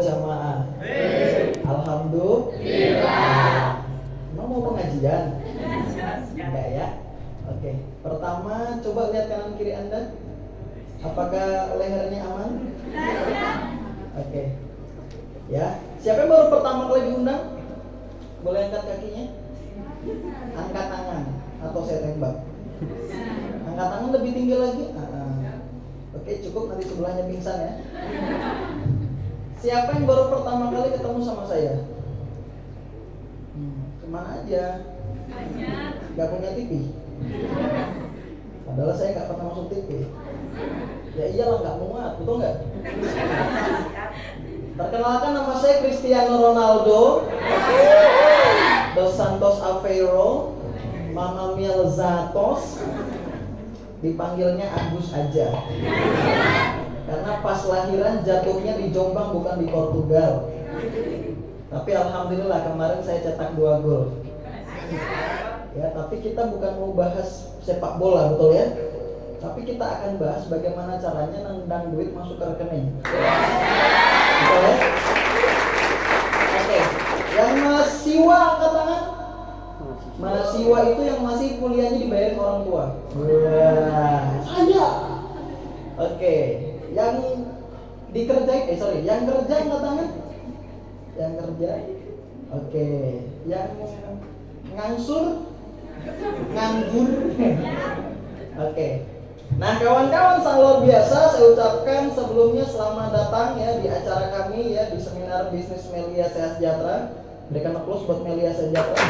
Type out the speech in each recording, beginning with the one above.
jamaah? Alhamdulillah. Emang mau pengajian? Enggak ya? Oke. Pertama, coba lihat kanan kiri Anda. Apakah lehernya aman? Oke. Ya, siapa yang baru pertama kali diundang? Boleh angkat kakinya? Angkat tangan atau saya tembak? Angkat tangan lebih tinggi lagi. Oke, cukup, nanti sebelahnya pingsan ya. Siapa yang baru pertama kali ketemu sama saya? Kemana aja? Gak punya TV? Padahal saya gak pernah masuk TV. Ya iyalah, gak muat, betul gak? Perkenalkan, nama saya Cristiano Ronaldo dos Santos Aveiro, Mama Mia Zatos, dipanggilnya Agus aja. Karena pas lahiran jatuhnya di Jombang, bukan di Portugal. Tapi alhamdulillah kemarin saya cetak 2 gol. Ya, tapi kita bukan mau bahas sepak bola, betul ya? Tapi kita akan bahas bagaimana caranya nendang duit masuk ke rekening. Betul ya? Oke. Yang mahasiswa angkat tangan. Mahasiswa itu yang masih kuliahnya dibayarin orang tua. Saya. Oke. Yang dikerjain, yang kerja angkat tangan. Yang kerja. Oke. Yang ngangsur, nganggur. Oke. Nah, kawan-kawan, sangat luar biasa, saya ucapkan sebelumnya selamat datang ya di acara kami ya di seminar bisnis Melia Sehat Sejahtera. Berikan aplaus buat Melia Sejahtera.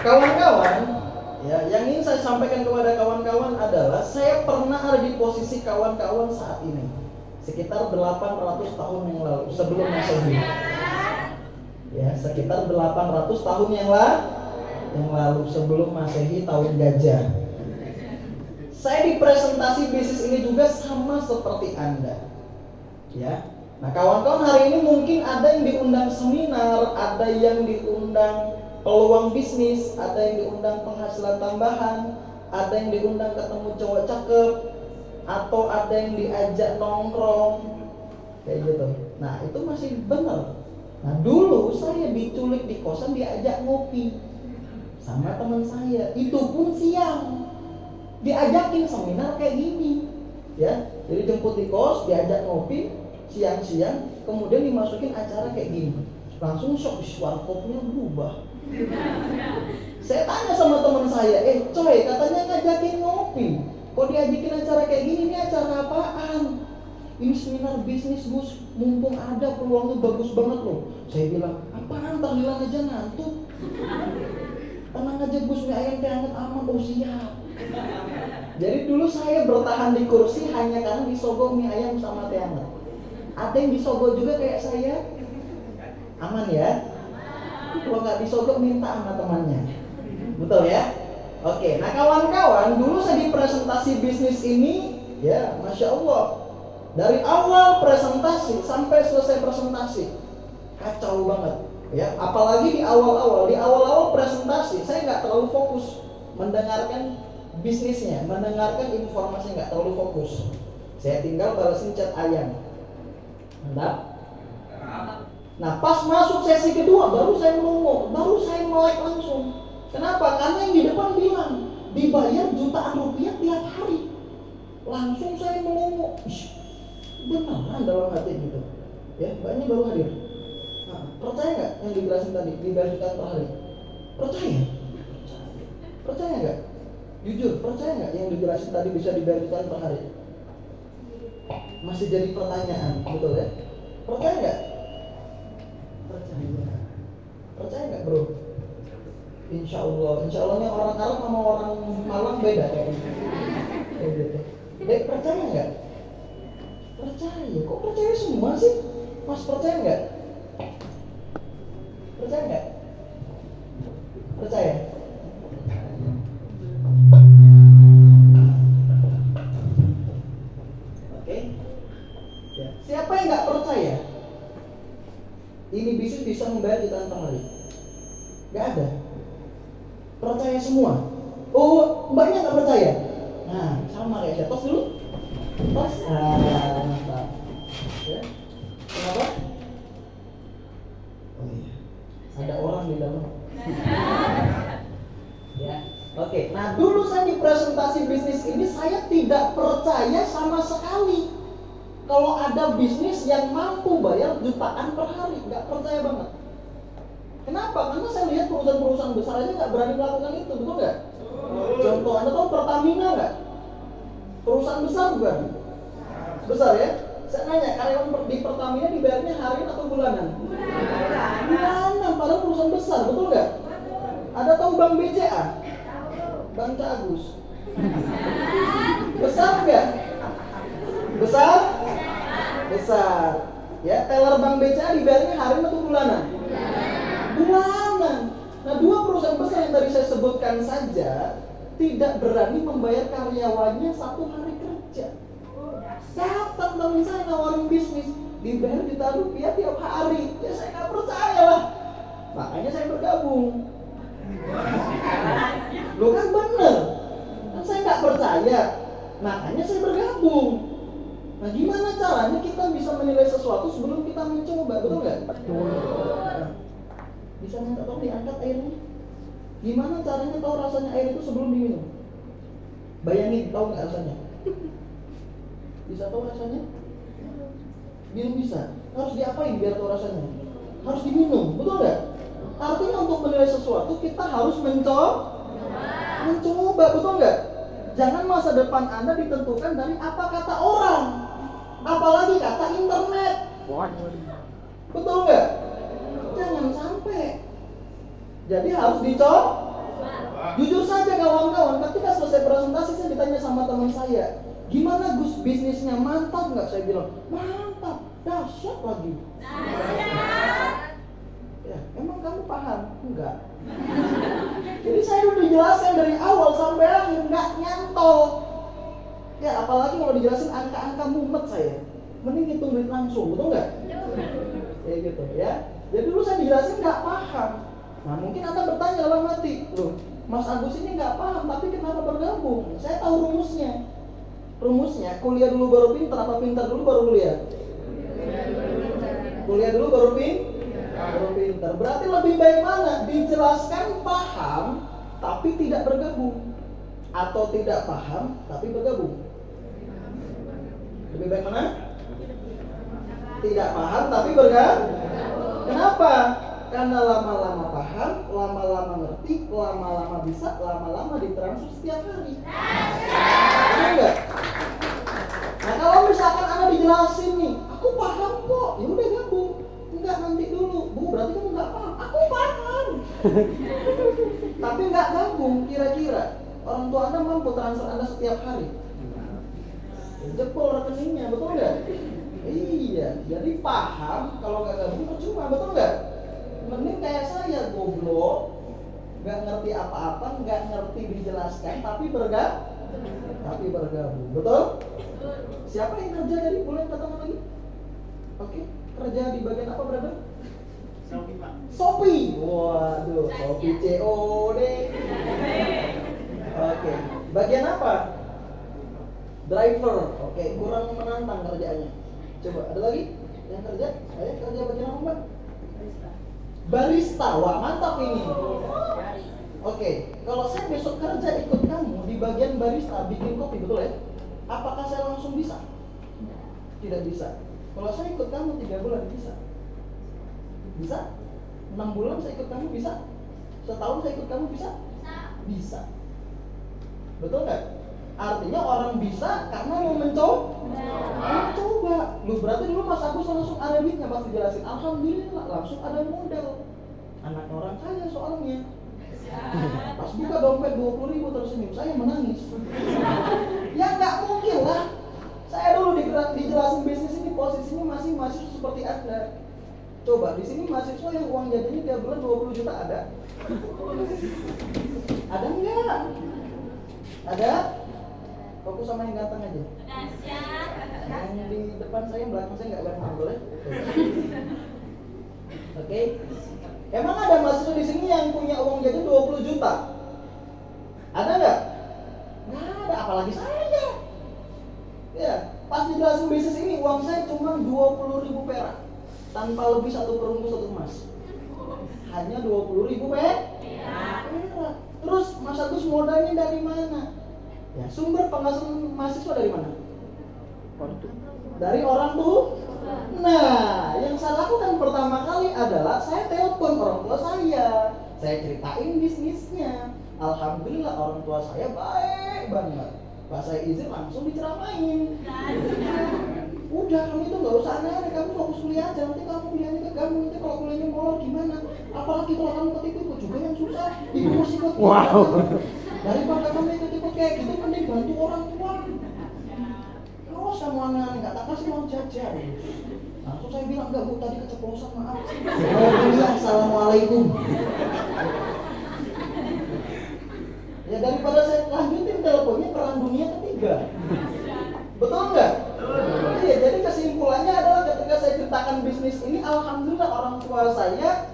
Kawan-kawan, ya, yang ingin saya sampaikan kepada kawan-kawan adalah saya pernah ada di posisi kawan-kawan saat ini. Sekitar 800 tahun yang lalu sebelum Masehi. Ya, sekitar 800 tahun yang lalu sebelum Masehi, tahun gajah. Saya di presentasi bisnis ini juga sama seperti Anda. Ya. Nah, kawan-kawan, hari ini mungkin ada yang diundang seminar, ada yang diundang peluang bisnis, ada yang diundang penghasilan tambahan, ada yang diundang ketemu cowok cakep, atau ada yang diajak nongkrong kayak gitu. Nah, itu masih benar. Nah, dulu saya diculik di kosan, diajak ngopi sama teman saya, itu pun siang, diajakin seminar kayak gini, ya. Jadi jemput di kos, diajak ngopi siang-siang, kemudian dimasukin acara kayak gini, langsung shock, warkopnya berubah. Saya tanya sama teman saya, coy, katanya ngajakin ngopi, kok diajakin acara kayak gini? Ini acara apaan? Ini seminar bisnis, Gus, mumpung ada peluangnya bagus banget loh. Saya bilang, apaan, tahlilan aja ngantuk. Tenang aja Gus, mie ayam teh hangat aman. Oh siap. Jadi dulu saya bertahan di kursi hanya karena disogok mie ayam sama teh hangat. Ada yang disogok juga kayak saya? Aman ya? Kalau nggak disogok minta sama temannya. Betul ya? Oke, nah kawan-kawan, dulu saya di presentasi bisnis ini, ya Masya Allah, dari awal presentasi sampai selesai presentasi kacau banget. Ya, apalagi di awal-awal presentasi saya nggak terlalu fokus mendengarkan bisnisnya, mendengarkan informasi, nggak terlalu fokus. Saya tinggal balesin chat ayam. Mantap. Nah, pas masuk sesi kedua baru saya melongo, baru saya melek langsung. Kenapa? Karena yang di depan bilang dibayar jutaan rupiah tiap hari. Langsung saya melongo. Beneran dalam hati gitu. Ya, banyak baru hadir. Percaya nggak yang dijelasin tadi, dibayar jutaan per hari? Percaya? Percaya nggak? Jujur, percaya nggak yang dijelasin tadi bisa dibayar jutaan per hari? Masih jadi pertanyaan, betul ya? Percaya nggak? Percaya. Percaya nggak, bro? Insya Allahnya orang Arab sama orang Malang beda kayak gitu. Percaya nggak? Percaya. Kok percaya semua sih? Mas percaya nggak? Percaya nggak? Percaya? Oke. Ya. Siapa yang nggak percaya? Ini bisnis bisa membayar jutaan per hari? Nggak ada. Percaya semua. Oh, mbaknya nggak percaya? Nah, sama kayak saya. Tos dulu. Pas, mantap. Ya, kenapa? Oh iya, ada orang di dalam. Ya, oke. Nah, dulu saya di presentasi bisnis ini saya tidak percaya sama sekali kalau ada bisnis yang mampu bayar jutaan per hari, nggak percaya banget. Kenapa? Karena saya lihat perusahaan-perusahaan besar aja nggak berani melakukan itu, betul nggak? Contoh, Anda tahu Pertamina nggak? Perusahaan besar bukan? Besar ya? Saya nanya, karyawan di Pertamina dibayarnya harian atau bulanan? Bulanan, padahal perusahaan besar, betul nggak? Ada tahu Bank BCA? Bank Cagus. Besar nggak? Besar? Besar. Ya, teller Bank BCA dibayarnya harian atau bulanan? Bulanan. Nah, dua perusahaan besar yang tadi saya sebutkan saja tidak berani membayar karyawannya 1 hari kerja. Datang teman saya nawarin bisnis, dibayar juta rupiah tiap hari. Ya saya nggak percaya lah. Makanya saya bergabung. Loh kan bener. Kan saya nggak percaya. Makanya saya bergabung. Nah, gimana caranya kita bisa menilai sesuatu sebelum kita mencoba, betul nggak? Betul. Nah, bisa minta tolong diangkat airnya. Gimana caranya tahu rasanya air itu sebelum diminum? Bayangin, tahu nggak rasanya? Bisa tahu rasanya? Belum bisa. Harus diapain biar tahu rasanya? Harus diminum, betul nggak? Artinya untuk menilai sesuatu kita harus mencoba, betul nggak? Jangan masa depan Anda ditentukan dari apa kata orang, apalagi kata internet. Betul nggak? Jangan sampai. Jadi harus dicoba. Jujur saja kawan-kawan, ketika selesai presentasi saya ditanya sama teman saya, gimana Gus bisnisnya, mantap nggak? Saya bilang mantap, dahsyat lagi. Ya, emang kamu paham? Enggak. Jadi saya udah dijelaskan dari awal sampai akhir, nggak nyantol. Ya, apalagi kalau dijelasin angka-angka mumet saya. Mending hitung duit langsung, betul nggak? Kayak gitu ya. Jadi dulu saya dijelasin nggak paham. Nah, mungkin Anda bertanya dalam hati, loh, Mas Agus ini nggak paham, tapi kenapa bergabung? Saya tahu rumusnya. Rumusnya, kuliah dulu baru pintar, apa pintar dulu baru kuliah? Kuliah dulu baru pintar. Berarti lebih baik mana? Dijelaskan paham, tapi tidak bergabung, atau tidak paham, tapi bergabung? Lebih baik mana? Tidak paham, tapi bergabung. Kenapa? Karena lama-lama paham, lama-lama ngerti, lama-lama bisa, lama-lama ditransfer setiap hari. Benar nggak? Nah, kalau misalkan Anda dijelasin nih, aku paham kok, ya udah gabung. Enggak, nanti dulu. Bu, berarti kamu nggak paham. Aku paham. Tapi nggak gabung. Kira-kira orang tua Anda mampu transfer Anda setiap hari? Jebol rekeningnya, betul nggak? Iya, jadi paham kalau nggak gabung percuma, betul nggak? Mending kayak saya, goblok, nggak ngerti apa-apa, nggak ngerti dijelaskan, tapi bergabung, betul? Siapa yang kerja tadi? Boleh katakan lagi? Oke, kerja di bagian apa, brother? Shopee, Pak. Shopee, waduh, Shopee COD. Oke, bagian apa? Driver, oke, kurang menantang kerjaannya. Coba, ada lagi yang kerja? Saya kerja bagian apa, Mbak? Barista, wah mantap ini. Oke, kalau saya besok kerja ikut kamu di bagian barista, bikin kopi, betul ya? Apakah saya langsung bisa? Tidak bisa. Kalau saya ikut kamu 3 bulan, bisa? Bisa? 6 bulan saya ikut kamu, bisa? Setahun saya ikut kamu, bisa? Bisa. Betul nggak? Artinya orang bisa karena mau mencoba. Lu berarti dulu Mas Agus langsung ada duitnya pas dijelasin. Alhamdulillah langsung ada modal. Anak orang kaya soalnya. Pas buka dompet 20.000 tersenyum, saya menangis. Ya nggak mungkin lah. Saya dulu dijelasin bisnis ini posisinya masih mahasiswa seperti Anda. Coba di sini mahasiswa yang uang jajannya tiap bulan 20 juta ada? Ada nggak? Ada? Fokus sama yang ganteng aja. Yang di depan saya, belakang saya nggak ganteng, boleh? Oke. Emang ada mahasiswa di sini yang punya uang jajan 20 juta? Ada nggak? Nggak ada, apalagi saya. Ya, jelasin bisnis ini, uang saya cuma 20.000 perak, tanpa lebih satu perunggu satu emas. Hanya 20.000 perak. Terus Mas Agus modalnya dari mana? Ya, sumber penghasilan mahasiswa dari mana? Dari orang tuh. Nah, yang saya lakukan pertama kali adalah saya telepon orang tua saya. Saya ceritain bisnisnya. Alhamdulillah orang tua saya baik banget. Pas saya izin langsung diceramain. Udah, kamu itu nggak usah aneh-aneh, kamu fokus kuliah aja. Nanti kamu kuliahnya keganggu, nanti kalau kuliahnya molor gimana? Apalagi kalau kamu ikut juga yang susah, ibu masih ikut. Wow. Daripada kamu ikut kayak gitu, mending bantu orang tua. Terus kamu aneh-aneh, nggak tak kasih uang jajan. Langsung saya bilang, enggak bu, tadi keceplosan, maaf. Oh iya, assalamualaikum. Ya daripada saya lanjutin teleponnya, perang dunia ketiga. Betul nggak? Iya, jadi kesimpulannya adalah ketika saya ceritakan bisnis ini, alhamdulillah orang tua saya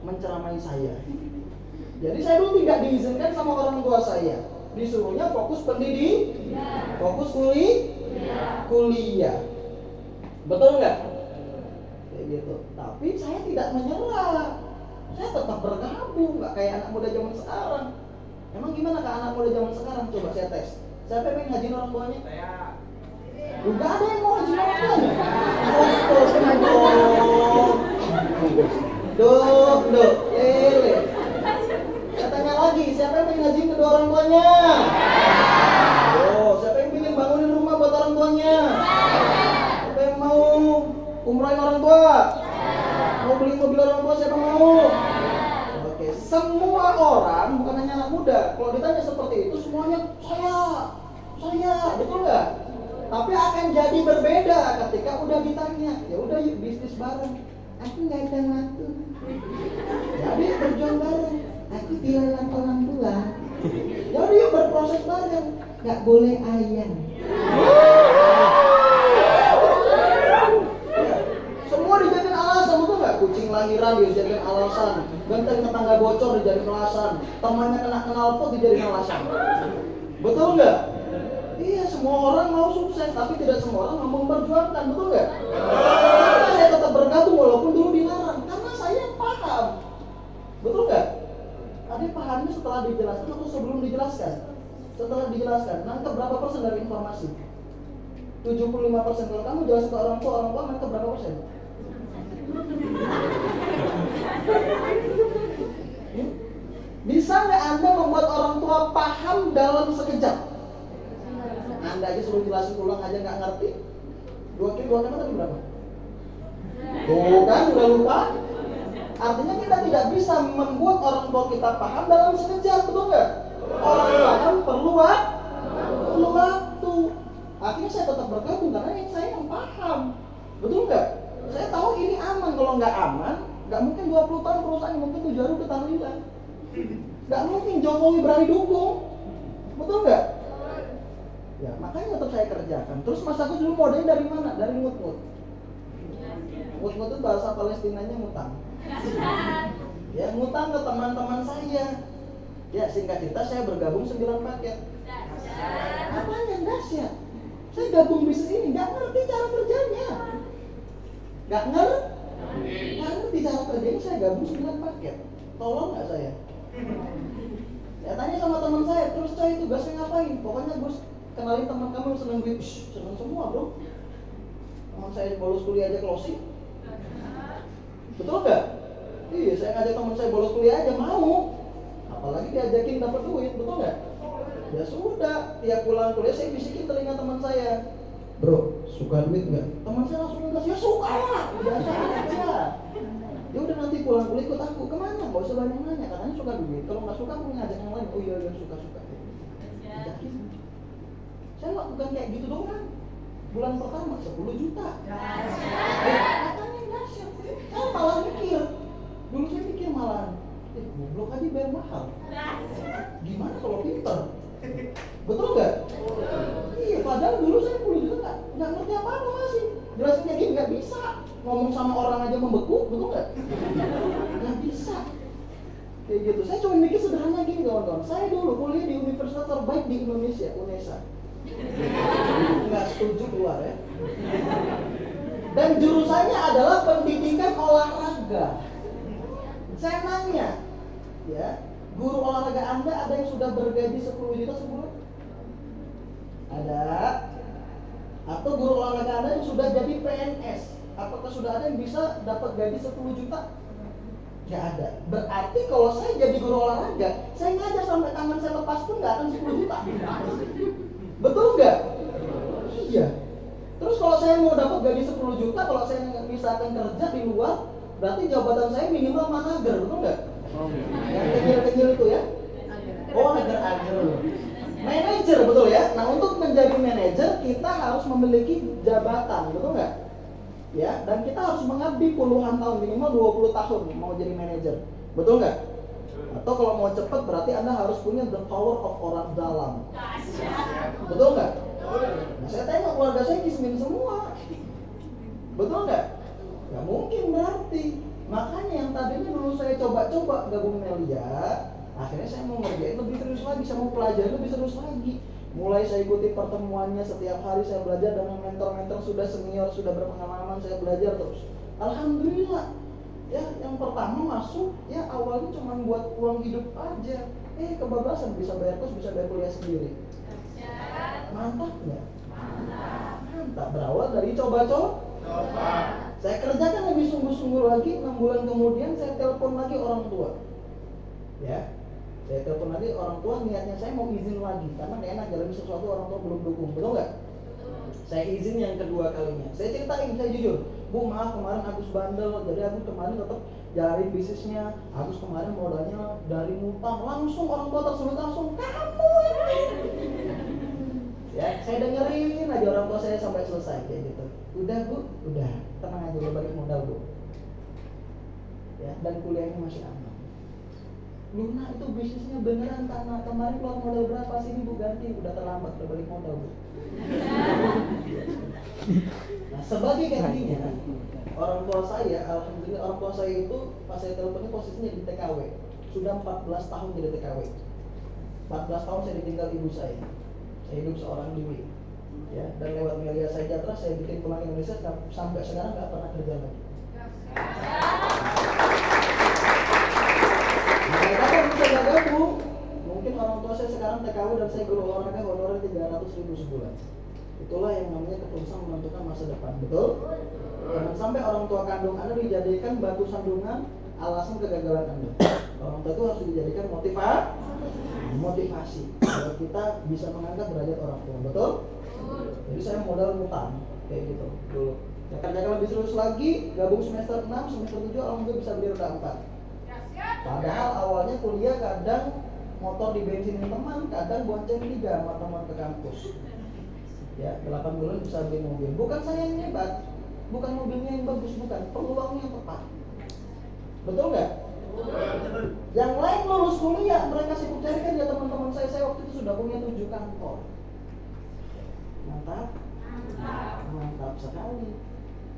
menceramai saya. Jadi saya dulu tidak diizinkan sama orang tua saya, disuruhnya fokus pendidikan, fokus kuliah. Betul nggak? Kayak gitu. Tapi saya tidak menyerah, saya tetap bergabung, nggak kayak anak muda zaman sekarang. Emang gimana kak anak muda zaman sekarang? Coba saya tes. Siapa yang ngajiin orang tuanya? Saya. Udah ada yang mau ngajiin orang tuanya? Astagfirullah. Duk, lele. Saya tanya lagi, siapa yang pengen ngajiin kedua orang tuanya? Oh, siapa yang pengen bangunin rumah buat orang tuanya? Siapa yang mau umrohin orang tua? Mau beli mobil orang tua, siapa mau? Oke, semua orang, bukan hanya anak muda, kalau ditanya seperti itu semuanya saya, betul nggak? Tapi akan jadi berbeda ketika udah ditanya, ya udah yuk bisnis bareng. Aku nggak ada waktu. Jadi berjuang bareng. Aku dilarang orang tua. Ya udah yuk berproses bareng. Nggak boleh ayam. Semua dijadikan alasan, betul nggak? Kucing lahiran dijadikan alasan, genteng tetangga bocor dijadikan alasan, temannya kena knalpot dijadikan alasan. Betul nggak? Iya, semua orang mau sukses, tapi tidak semua orang mau memperjuangkan, betul nggak? Karena saya tetap bergabung walaupun dulu dilarang, karena saya paham, betul nggak? Ada pahamnya setelah dijelaskan atau sebelum dijelaskan? Setelah dijelaskan, nangkep berapa persen dari informasi? 75%. Kalau kamu jelaskan ke orang tua nangkep berapa persen? Bisa nggak Anda membuat orang tua paham dalam sekejap? Anda aja suruh jelasin ulang aja nggak ngerti. 2 kali 2 kali tadi berapa? Tuh kan udah lupa. Artinya kita tidak bisa membuat orang tua kita paham dalam sekejap, betul nggak? Orang paham perlu waktu. Akhirnya saya tetap bergabung karena saya yang paham, betul nggak? Saya tahu ini aman. Kalau nggak aman, nggak mungkin 20 tahun perusahaan mungkin 7 hari ketahlilan. Nggak mungkin Jokowi berani dukung, betul nggak? Ya makanya tetap saya kerjakan. Terus Mas Agus dulu modalnya dari mana? Dari mut-mut. Mut-mut itu bahasa Palestinanya ngutang. Ya ngutang ke teman-teman saya. Ya singkat cerita saya bergabung 9 paket. Apanya dahsyat? Saya gabung bisnis ini, nggak ngerti cara kerjanya. Nggak ngerti cara kerjanya, saya gabung 9 paket. Tolong nggak saya? Ya tanya sama teman saya, terus saya tugasnya ngapain? Pokoknya Gus, kenalin teman kamu yang seneng duit. Seneng semua bro. Teman saya bolos kuliah aja closing. Betul nggak? Iya, saya ngajak teman saya bolos kuliah aja mau. Apalagi diajakin dapat duit, betul nggak? Ya sudah, tiap pulang kuliah saya bisikin telinga teman saya. Bro, suka duit nggak? Teman saya langsung ngasih, ya suka lah, biasa aja. Ya udah nanti pulang kuliah ikut aku, kemana? Gak usah banyak nanya, katanya suka duit. Kalau nggak suka aku ngajak yang lain. Oh iya suka. Ajakin. Saya lakukan kayak gitu dong kan. Bulan pertama 10 juta. Katanya dahsyat. Saya malah mikir. Dulu saya pikir malah, goblok aja bayar mahal. Gimana kalau pinter? Betul nggak? Iya, padahal dulu saya 10 juta nggak ngerti apa-apa masih. Jelasin kayak gini nggak bisa. Ngomong sama orang aja membeku, betul nggak? Nggak bisa. Kayak gitu. Saya cuma mikir sederhana gini kawan-kawan. Saya dulu kuliah di universitas terbaik di Indonesia, UNESA. Nggak setuju keluar ya. Dan jurusannya adalah pendidikan olahraga. Saya nanya, ya, guru olahraga Anda ada yang sudah bergaji 10 juta sebulan? Ada. Atau guru olahraga Anda yang sudah jadi PNS, apakah sudah ada yang bisa dapat gaji 10 juta? Nggak ada. Berarti kalau saya jadi guru olahraga, saya ngajar sampai tangan saya lepas pun nggak akan 10 juta. Betul nggak? Iya. Terus kalau saya mau dapat gaji 10 juta, kalau saya misalkan kerja di luar, berarti jabatan saya minimal manager, betul nggak? Yang kecil-kecil itu ya? Oh, agar-agar. Manager, betul ya? Nah, untuk menjadi manajer kita harus memiliki jabatan, betul nggak? Ya, dan kita harus mengabdi puluhan tahun, minimal 20 tahun mau jadi manajer, betul nggak? Atau kalau mau cepat berarti Anda harus punya the power of orang dalam, betul nggak? Nah, saya tengok keluarga saya kismin semua, betul nggak? Nggak mungkin berarti. Makanya yang tadinya dulu saya coba-coba gabung Melia, akhirnya saya mau ngerjain lebih serius lagi, saya mau pelajari lebih serius lagi. Mulai saya ikuti pertemuannya, setiap hari saya belajar dengan mentor-mentor sudah senior, sudah berpengalaman, saya belajar terus. Alhamdulillah. Ya, yang pertama masuk, ya awalnya cuma buat uang hidup aja. Kebablasan, bisa bayar kos, bisa bayar kuliah sendiri. Mantap nggak? Mantap. Berawal dari coba-coba. Saya kerjakan lebih sungguh-sungguh lagi. 6 bulan kemudian saya telepon lagi orang tua. Ya, saya telepon lagi orang tua, niatnya saya mau izin lagi karena gak enak jalani sesuatu orang tua belum dukung, betul nggak? Saya izin yang kedua kalinya. Saya ceritain, saya jujur, Bu maaf kemarin Agus bandel, jadi Agus kemarin tetap jalanin bisnisnya. Agus kemarin modalnya dari ngutang, langsung orang tua tersebut langsung kamu. Ya, saya dengerin aja orang tua saya sampai selesai kayak gitu. Udah Bu, udah tenang aja, udah balik modal Bu. Ya, dan kuliahnya masih aman. Luna itu bisnisnya beneran karena kemarin keluar modal berapa sih Bu ganti, udah terlambat, udah balik modal Bu. Nah, sebagai gantinya orang tua saya, alhamdulillah orang tua saya itu pas saya teleponnya posisinya di TKW. Sudah 14 tahun jadi TKW. 14 tahun saya ditinggal ibu saya. Saya hidup seorang diri. Ya, dan lewat Melia Sejahtera saya bikin pulang Indonesia sampai sekarang nggak pernah kerja lagi. Mereka kan bisa gabung. Mungkin orang tua saya sekarang TKW dan saya guru olahraga honorer 300.000 sebulan. Itulah yang namanya ketulusan menentukan masa depan, betul? Jangan sampai orang tua kandung Anda dijadikan batu sandungan alasan kegagalan Anda. Orang tua itu harus dijadikan motivasi agar kita bisa mengangkat derajat orang tua, betul? Jadi saya modal ngutang kayak gitu dulu. Saya kerjakan lebih serius lagi, gabung semester 6, semester 7 alhamdulillah bisa beli roda 4. Padahal awalnya kuliah kadang motor di bensinin teman, kadang bonceng 3 sama teman ke kampus. Ya, 8 bulan bisa beli mobil. Bukan saya yang hebat, bukan mobilnya yang bagus, bukan, peluangnya yang tepat. Betul nggak? Yang lain lulus kuliah, mereka sibuk cari kerja. Teman-teman saya waktu itu sudah punya 7 kantor. Mantap sekali.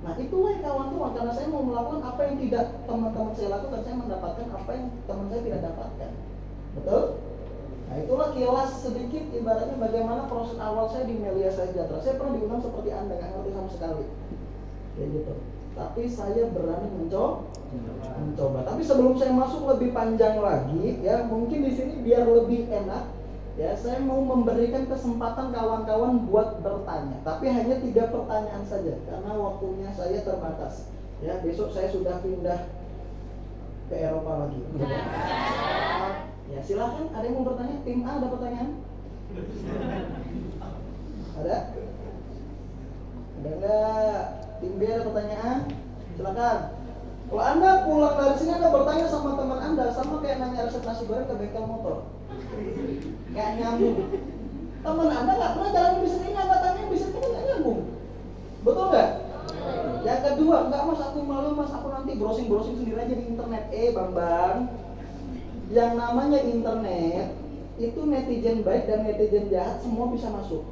Nah, itulah kawan-kawan, karena saya mau melakukan apa yang tidak teman-teman saya lakukan, saya mendapatkan apa yang teman saya tidak dapatkan. Betul? Nah, itulah kilas sedikit ibaratnya bagaimana proses awal saya di Melia Sejahtera. Saya pernah diundang seperti Anda, nggak ngerti sama sekali. Kayak gitu. Tapi saya berani mencoba. Tapi sebelum saya masuk lebih panjang lagi, ya mungkin di sini biar lebih enak, ya saya mau memberikan kesempatan kawan-kawan buat bertanya. Tapi hanya 3 pertanyaan saja, karena waktunya saya terbatas. Ya besok saya sudah pindah ke Eropa lagi. Ya silakan, ada yang mau bertanya? Tim A ada pertanyaan? Ada? Ada enggak? Tim B ada pertanyaan? Silakan. Kalau Anda pulang dari sini Anda bertanya sama teman Anda, sama kayak nanya resep nasi goreng ke bengkel motor. Nggak nyambung. Teman Anda nggak pernah jalan bisnis ini, Anda tanya bisnis ini nggak nyambung. Betul nggak? Yang kedua, nggak Mas aku malu Mas, aku nanti browsing sendiri aja di internet. Bang, yang namanya internet itu netizen baik dan netizen jahat semua bisa masuk.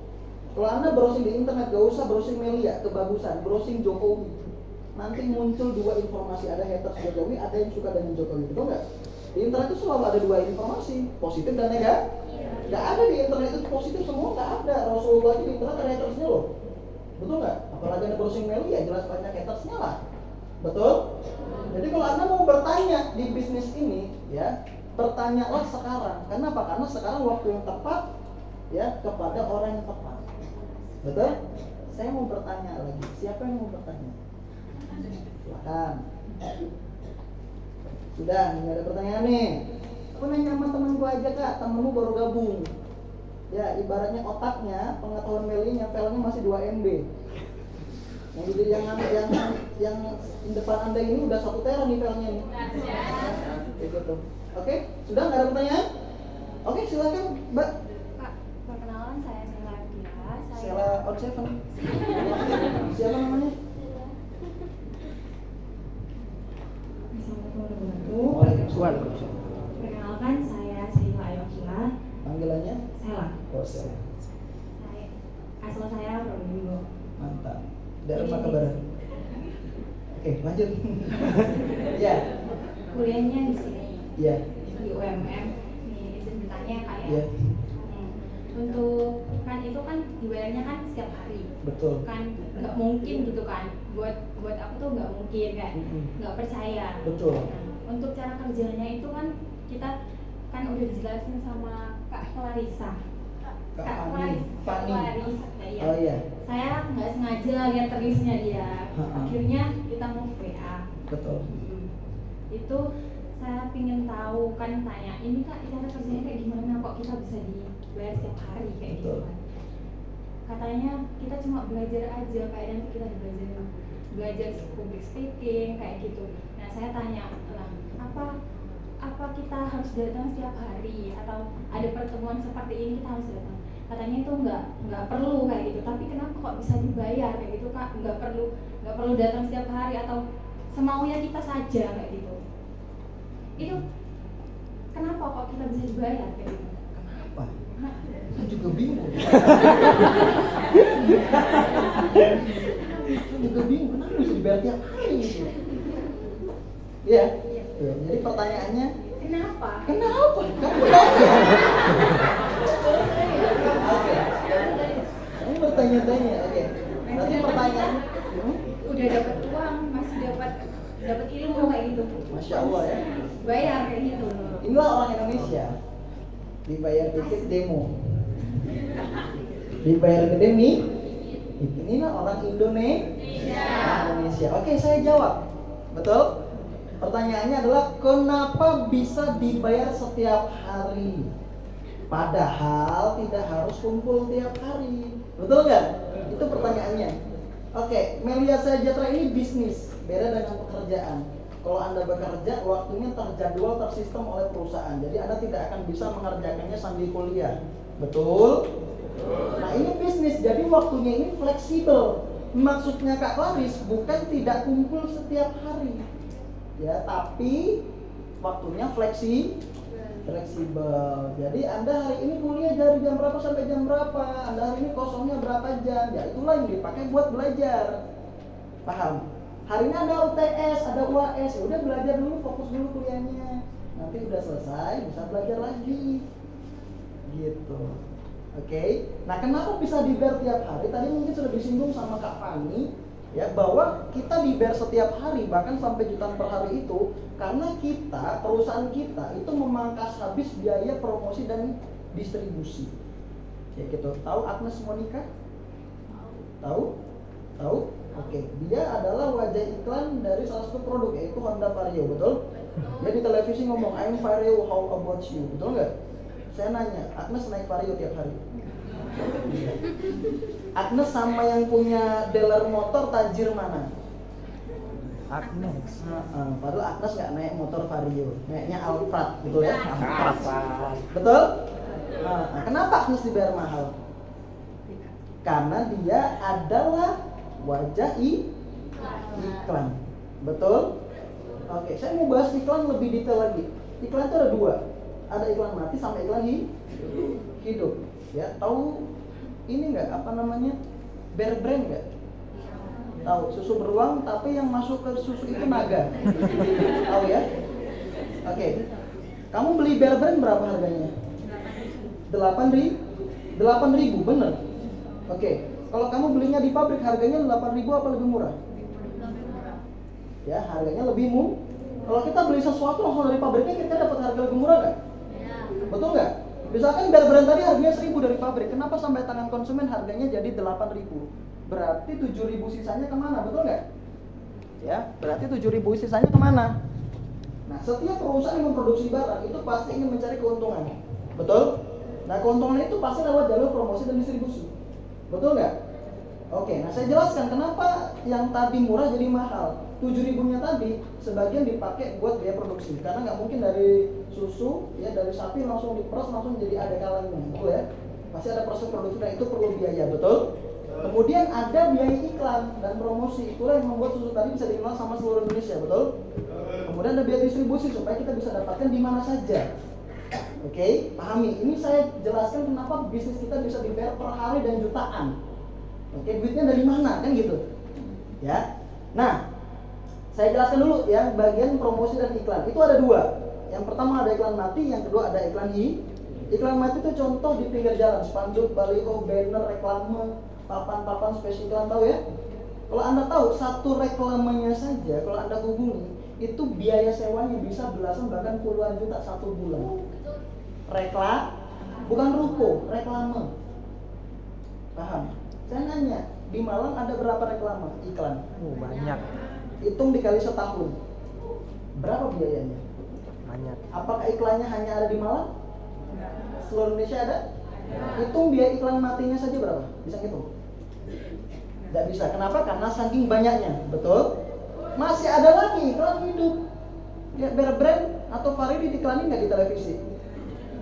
Kalau Anda browsing di internet, gak usah browsing Melia, kebagusan, browsing Jokowi. Nanti muncul 2 informasi, ada haters Jokowi, ada yang suka dengan Jokowi, betul nggak? Di internet itu selalu ada 2 informasi, positif dan negatif. Gak ada di internet itu positif semua, gak ada. Rasulullah di internet ada hatersnya loh. Betul nggak? Apalagi ada browsing mail ya jelas banyak hatersnya lah. Betul? Jadi kalau Anda mau bertanya di bisnis ini, ya bertanyalah sekarang. Kenapa? Karena sekarang waktu yang tepat, ya kepada orang yang tepat. Betul? Saya mau bertanya lagi. Siapa yang mau bertanya? Silakan. Sudah, nggak ada pertanyaan nih. Aku nanya sama temen gua aja kak, temenmu baru gabung. Ya, ibaratnya otaknya, pengetahuan mailing filenya masih 2 MB. Yang jadi yang di depan Anda ini udah 1 tera nih filenya nih. Gitu. Oke, sudah nggak ada pertanyaan? Oke, silakan Mbak. Kak, perkenalan saya Sela Dira. Sela on seven. Siapa namanya? Assalamualaikum warahmatullahi wabarakatuh. Waalaikumsalam. Perkenalkan saya Sela Ayokila. Panggilannya? Sela. Oh, Sela. Asal saya Probolinggo. Mantap. Dari Sumatera Barat. Oke, lanjut. Ya. Kuliahnya di sini. Iya. Di UMM. Nih, izin bertanya Kak ya. Iya. Untuk kan itu kan dibayarnya kan setiap hari. Betul. Kan nggak mungkin gitu kan. Buat aku tuh nggak mungkin kan. Nggak percaya. Betul. Nah, untuk cara kerjanya itu kan kita kan udah dijelasin sama Kak Clarissa. Kak Fani. Iya. Oh iya. Saya nggak sengaja lihat terlisnya dia. Akhirnya kita mau VA. Betul. Itu saya pingin tahu kan tanya ini Kak cara kerjanya kayak gimana kok kita bisa dibayar setiap hari kayak gitu kan. Katanya kita cuma belajar aja kayak nanti kita belajar public speaking kayak gitu. Nah saya tanya lah apa kita harus datang setiap hari atau ada pertemuan seperti ini kita harus datang. Katanya itu nggak perlu kayak gitu. Tapi kenapa kok bisa dibayar kayak gitu Kak? Nggak perlu datang setiap hari atau semaunya kita saja kayak gitu. Itu kenapa kok kita bisa dibayar kayak gitu? Kenapa? Saya juga bingung. Saya juga bingung kenapa bisa dibayar tiap hari gitu. Iya. Ya, jadi pertanyaannya Kenapa? Kenapa? Kamu tanya. Oke. Kamu bertanya-tanya, oke. Nanti pertanyaan. Udah dapat uang, masih dapat ilmu kayak gitu. Masya Allah ya. Bayar kayak gitu. Inilah orang Indonesia. Dibayar dikit demo. Dibayar gede nih. Inilah orang Indonesia. Oke, saya jawab. Betul? Pertanyaannya adalah kenapa bisa dibayar setiap hari? Padahal tidak harus kumpul tiap hari. Betul nggak? Itu pertanyaannya. Oke, Melia Sejahtera ini bisnis, beda dengan pekerjaan. Kalau Anda bekerja, waktunya terjadwal, tersistem oleh perusahaan. Jadi Anda tidak akan bisa mengerjakannya sambil kuliah. Betul? Nah ini bisnis, jadi waktunya ini fleksibel. Maksudnya Kak Claris bukan tidak kumpul setiap hari, ya, tapi waktunya fleksibel. Jadi Anda hari ini kuliah dari jam berapa sampai jam berapa, Anda hari ini kosongnya berapa jam, ya itulah yang dipakai buat belajar. Paham? Hari ini ada UTS, ada UAS, ya udah belajar dulu, fokus dulu kuliahnya. Nanti udah selesai bisa belajar lagi. Gitu. Oke. Nah, kenapa bisa dibayar tiap hari? Tadi mungkin sudah disinggung sama Kak Fani, ya, bahwa kita dibayar setiap hari bahkan sampai jutaan per hari itu karena perusahaan kita itu memangkas habis biaya promosi dan distribusi. Ya gitu. Tahu Agnes Monica? Tahu? Oke. Dia adalah wajah iklan dari salah satu produk yaitu Honda Vario, betul? Dia di televisi ngomong I'm Vario, how about you? Betul nggak? Saya nanya, Agnes naik Vario tiap hari? Agnes sama yang punya dealer motor tajir mana? Agnes. Padahal Agnes nggak naik motor Vario, naiknya Alphard, betul ya? Alphard. Betul? Nah, kenapa Agnes dibayar mahal? Karena dia adalah wajah iklan. Betul? Oke, saya mau bahas iklan lebih detail lagi. Iklan itu ada dua. Ada iklan mati sama iklan hidup. Ya, tahu ini nggak apa namanya? Bear Brand nggak? Tahu susu beruang tapi yang masuk ke susu itu naga. Tahu ya? Oke. Kamu beli Bear Brand berapa harganya? 8.000 bener. Oke, kalau kamu belinya di pabrik harganya 8.000 apa lebih murah? Ya, harganya lebih murah. Kalau kita beli sesuatu langsung dari pabriknya, kita dapat harga lebih murah nggak? Betul nggak? Misalkan bear brand tadi harganya 1.000 dari pabrik, kenapa sampai tangan konsumen harganya jadi 8.000? Berarti 7.000 sisanya kemana? Betul nggak? Ya, berarti 7.000 sisanya kemana? Nah, setiap perusahaan yang memproduksi barang itu pasti ingin mencari keuntungan. Betul? Nah, keuntungan itu pasti lewat jalur promosi dan distribusi. Betul nggak? Oke, nah saya jelaskan kenapa yang tadi murah jadi mahal. 7.000-nya tadi sebagian dipakai buat biaya produksi, karena nggak mungkin dari susu ya, dari sapi langsung diperas langsung jadi ada kalengnya, betul ya? Pasti ada proses produksi dan itu perlu biaya, betul? Kemudian ada biaya iklan dan promosi, itulah yang membuat susu tadi bisa dikenal sama seluruh Indonesia, betul? Kemudian ada biaya distribusi supaya kita bisa dapatkan di mana saja. Oke, pahami. Ini saya jelaskan kenapa bisnis kita bisa dibayar per hari dan jutaan. Oke, duitnya dari mana kan gitu? Ya. Nah, saya jelaskan dulu ya bagian promosi dan iklan. Itu ada dua. Yang pertama ada iklan mati, yang kedua ada iklan Iklan mati itu contoh di pinggir jalan, spanduk, baliho, banner, reklame, papan-papan spesial iklan, tahu ya? Kalau Anda tahu satu reklamenya saja, kalau Anda hubungi, itu biaya sewanya bisa belasan bahkan puluhan juta satu bulan. Bukan ruko, reklame. Paham? Saya nanya, di Malang ada berapa reklame iklan? Banyak. Hitung dikali setahun. Berapa biayanya? Banyak. Apakah iklannya hanya ada di Malang? Seluruh Indonesia ada? Hitung biaya iklan matinya saja berapa? Bisa hitung? Tidak bisa. Kenapa? Karena saking banyaknya. Betul? Masih ada lagi iklan hidup. Ya, Bear Brand atau Faridi diiklanin nggak di televisi?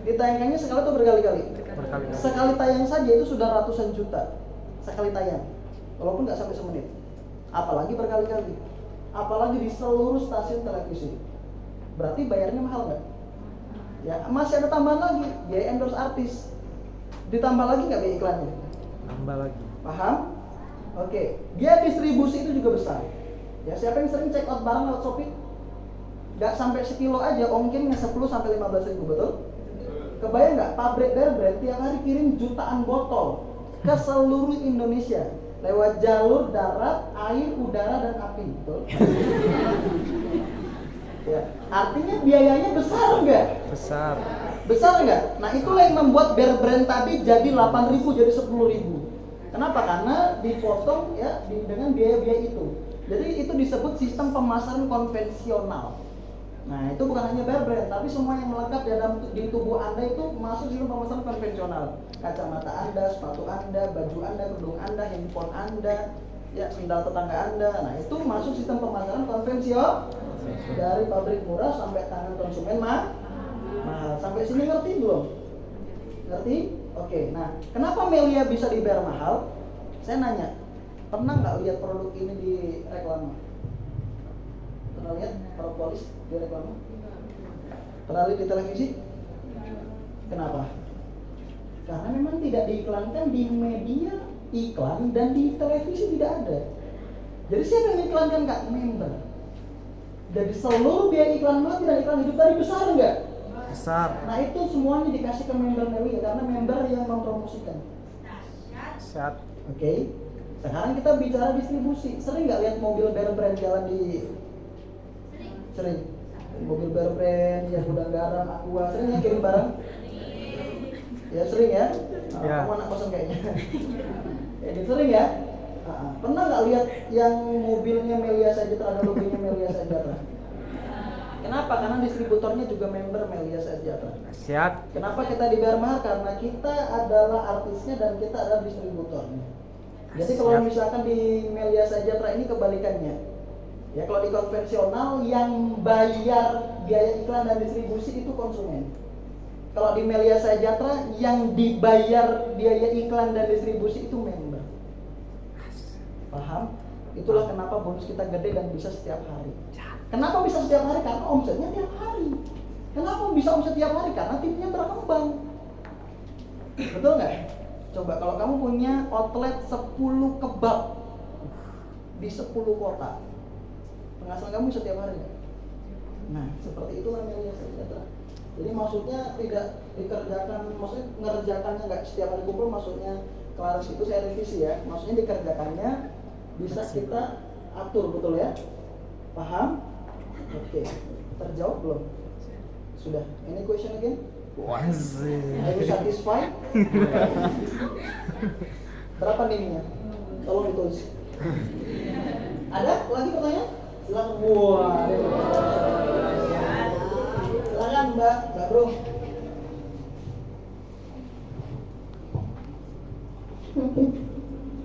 Ditayangkannya sekali atau berkali-kali? Berkali-kali. Sekali tayang saja itu sudah ratusan juta. Sekali tayang, walaupun nggak sampai semenit. Apalagi berkali-kali. Apalagi di seluruh stasiun televisi. Berarti bayarnya mahal nggak? Ya, masih ada tambahan lagi, biaya endorse artis. Ditambah lagi nggak biaya iklannya? Tambah lagi. Paham? Oke, biaya distribusi itu juga besar. Ya, siapa yang sering check out barang lewat Shopee? Nggak sampai sekilo aja, ongkirnya 10 sampai 15 ribu, betul? Kebayang nggak, pabrik Bear Brand tiap hari kirim jutaan botol ke seluruh Indonesia lewat jalur darat, air, udara, dan api, betul? Ya, artinya biayanya besar nggak? Besar. Besar nggak? Nah, itulah yang membuat Bear Brand tadi jadi 8.000 jadi 10.000. Kenapa? Karena dipotong ya dengan biaya-biaya itu. Jadi itu disebut sistem pemasaran konvensional. Nah, itu bukan hanya Bear Brand, tapi semua yang melekat di tubuh Anda itu masuk sistem pemasaran konvensional. Kacamata Anda, sepatu Anda, baju Anda, kerudung Anda, handphone Anda, ya sendal tetangga Anda. Nah, itu masuk sistem pemasaran konvensional dari pabrik murah sampai tangan konsumen mahal. Sampai sini ngerti belum? Ngerti? Oke. Nah, kenapa Melia bisa dibayar mahal? Saya nanya, pernah nggak lihat produk ini di reklame? Pernah lihat propolis di reklame? Pernah lihat di televisi? Kenapa? Karena memang tidak diiklankan di media iklan dan di televisi tidak ada. Jadi siapa yang iklankan Kak? Member. Jadi seluruh biaya iklan mati dan iklan hidup tadi besar nggak? Besar. Nah, itu semuanya dikasih ke member Melia karena member yang mempromosikan. Saat. Oke. Sekarang kita bicara distribusi. Sering nggak lihat mobil Bear Brand jalan di? Sering. Mobil Bear Brand yang gudang garam, aqua, sering ya kirim barang? Ya sering ya. Ya. Kamu anak kosan kayaknya. Jadi sering ya. Pernah nggak lihat yang mobilnya Melia Sejahtera, ada logonya Melia Sejahtera? Kenapa? Karena distributornya juga member Melia Sejahtera. Siap. Kenapa kita dibayar mahal? Karena kita adalah artisnya dan kita adalah distributornya. Jadi kalau Siap. misalkan di Melia Sejahtera ini kebalikannya. Ya, kalau di konvensional yang bayar biaya iklan dan distribusi itu konsumen. Kalau di Melia Sejahtera yang dibayar biaya iklan dan distribusi itu member. Paham? Itulah kenapa bonus kita gede dan bisa setiap hari. Kenapa bisa setiap hari? Karena omsetnya tiap hari. Kenapa bisa omset tiap hari? Karena timnya berkembang. Betul nggak? Coba kalau kamu punya outlet 10 kebab di 10 kota, penghasilan kamu setiap hari nggak? Nah, seperti itulah Melia Sejahtera. Jadi maksudnya tidak dikerjakan, maksudnya ngerjakannya nggak setiap hari kumpul, maksudnya kelar itu saya revisi ya. Maksudnya dikerjakannya bisa kita atur, betul ya? Paham? Oke. Terjawab belum? Sudah. Any question again? Are you satisfied? Berapa nilainya? Tolong ditulis. Ada lagi pertanyaan? Silakan. Wah. Silakan Mbak Bro.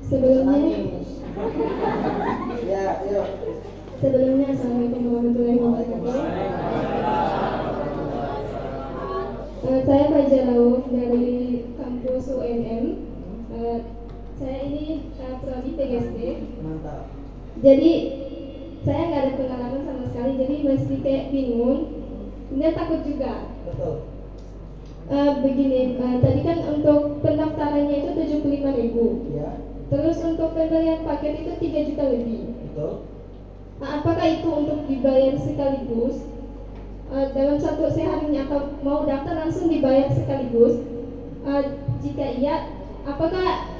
Sebelumnya, Ya, yuk. sebelumnya Assalamualaikum warahmatullahi wabarakatuh. Saya Fajar Rauf dari kampus UNM. Saya ini prodi PGSD. Mantap. Jadi saya nggak ada pengalaman sama sekali, jadi masih kayak bingung. Kemudian takut juga. Betul. Begini, tadi kan untuk pendaftarannya itu 75.000. Ya, Terus untuk pembelian paket itu 3 juta lebih. betul. Nah, apakah itu untuk dibayar sekaligus dalam satu seharinya atau mau daftar langsung dibayar sekaligus? Jika iya, apakah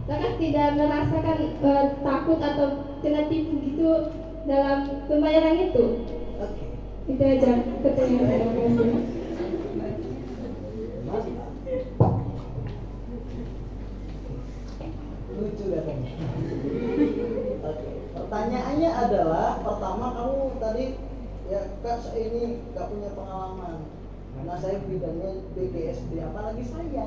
kakak tidak merasakan takut atau kena tipu gitu dalam pembayaran itu? Oke. Itu aja pertanyaan saya. Terima kasih. Lucu katanya. Oke. Pertanyaannya adalah, pertama kamu tadi ya kak saya ini gak punya pengalaman. Karena saya bidangnya BGSD, apalagi saya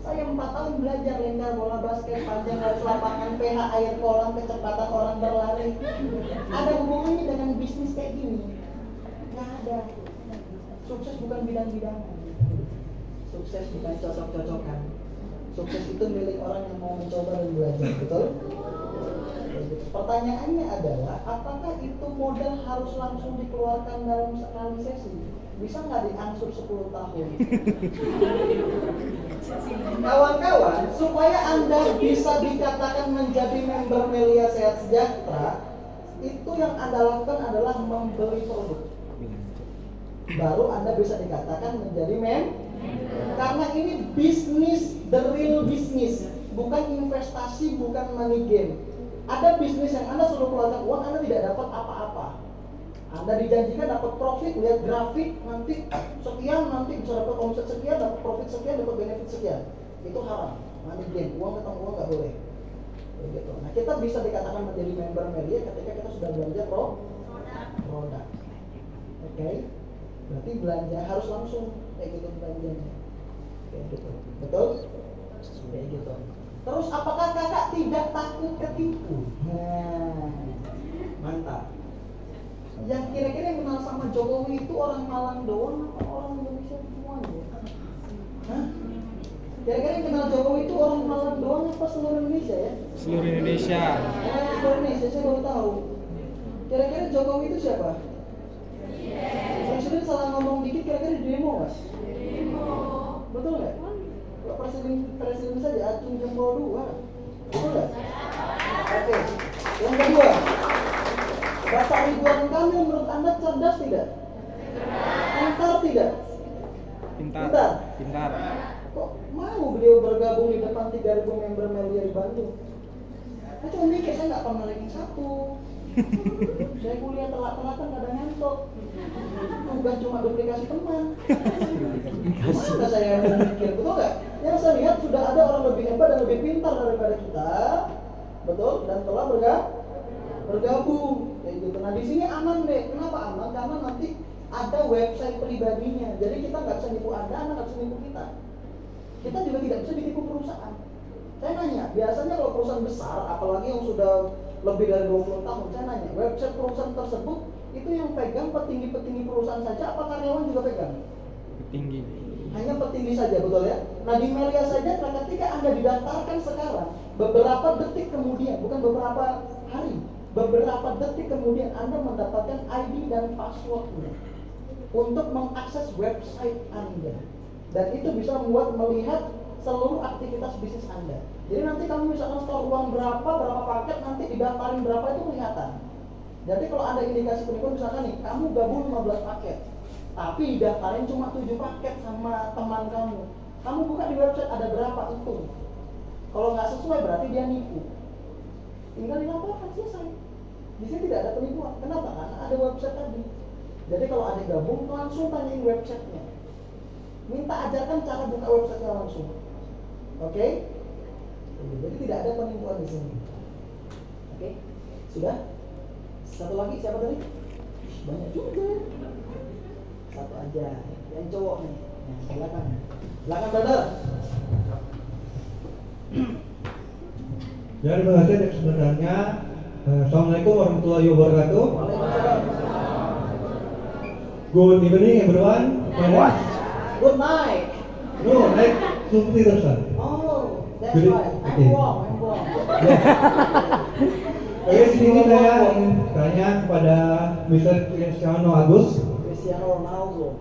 4 tahun belajar lengkar bola basket, panjang garis lapangan, pH air kolam, kecepatan orang berlari. Ada hubungannya dengan bisnis kayak gini? Nggak ada. Sukses bukan bidang-bidangan. Sukses bukan cocok-cocokan. Sukses itu milik orang yang mau mencoba dan belajar, betul? Pertanyaannya adalah, apakah itu modal harus langsung dikeluarkan dalam sekali sesi? Bisa nggak diangsur 10 tahun? Kawan-kawan, supaya Anda bisa dikatakan menjadi member Melia Sehat Sejahtera, itu yang Anda lakukan adalah membeli produk. Baru Anda bisa dikatakan menjadi karena ini bisnis, the real business, bukan investasi, bukan money game. Ada bisnis yang Anda selalu keluarkan uang, Anda tidak dapat apa-apa. Anda dijanjikan dapat profit, lihat grafik, nanti sekian, nanti bisa dapat omset sekian, dapat profit sekian, dapat benefit sekian. Itu haram, money game, uang ketemu uang nggak boleh. Begitu. Nah, kita bisa dikatakan menjadi member Melia ketika kita sudah belanja produk. Oke? Berarti belanja harus langsung kayak gitu belanjanya. Kayak gitu. Betul? Kayak gitu. Terus apakah kakak tidak takut ketipu? Nah, mantap. Yang kira-kira yang kenal sama Jokowi itu orang Malang doang atau orang Indonesia semuanya? Hah? Kira-kira yang kenal Jokowi itu orang Malang doang apa seluruh Indonesia ya? Seluruh Indonesia. Seluruh Indonesia, saya baru tahu. Kira-kira Jokowi itu siapa? Presiden salah ngomong dikit kira-kira di demo nggak? Betul nggak? Kalau presiden saja acung jempol 2, betul nggak? Oke. Yang kedua, Bapak Ridwan Kamil menurut Anda cerdas tidak? Pintar tidak? Pintar. Kok mau beliau bergabung di depan 3.000 member Melia di Bandung? Saya cuma mikir, saya nggak pernah ranking 1. Saya kuliah telat-telatan kadang ngantuk. Tugas cuma duplikasi teman. Masa saya mikir, betul nggak? Yang saya lihat sudah ada orang lebih hebat dan lebih pintar daripada kita, betul? Dan telah bergabung, kayak gitu. Nah di sini aman deh. Kenapa aman? Karena nanti ada website pribadinya. Jadi kita nggak bisa nipu Anda nggak bisa nipu kita. Kita juga tidak bisa ditipu perusahaan. Saya nanya, biasanya kalau perusahaan besar, apalagi yang sudah lebih dari 20 tahun, saya nanya, website perusahaan tersebut itu yang pegang petinggi-petinggi perusahaan saja, apa karyawan juga pegang? Tinggi. Hanya petinggi saja, betul ya? Nah di Melia saja, ketika Anda didaftarkan sekarang, beberapa detik kemudian, bukan beberapa hari, beberapa detik kemudian Anda mendapatkan ID dan passwordnya untuk mengakses website Anda. Dan itu bisa melihat seluruh aktivitas bisnis Anda. Jadi nanti kamu misalkan store uang berapa paket, nanti didaftarin berapa itu kelihatan. Jadi kalau ada indikasi penipuan, misalkan nih, kamu gabung 15 paket. tapi daftarin cuma 7 paket sama teman kamu. Kamu buka di website ada berapa itu. Kalau nggak sesuai berarti dia nipu. Tinggal dilaporkan, selesai. Di sini tidak ada penipuan. Kenapa? Karena ada website tadi. Jadi kalau ada gabung langsung tanyain websitenya. Minta ajarkan cara buka websitenya langsung. Oke? Jadi tidak ada penipuan di sini. Oke? Sudah? Satu lagi siapa tadi? Banyak juga. Satu aja. Yang cowok nih. Nah, silakan. Silakan brother. Ya, terima kasih atas sebenarnya. Assalamualaikum warahmatullahi wabarakatuh. Waalaikumsalam. Good evening everyone. What? Good night. No, like Sufti Tersan. Oh, that's Good- right. I'm okay. wrong. I'm wrong. Oke, sini saya ingin tanya kepada Mr. Cristiano Agus. Cristiano Ronaldo.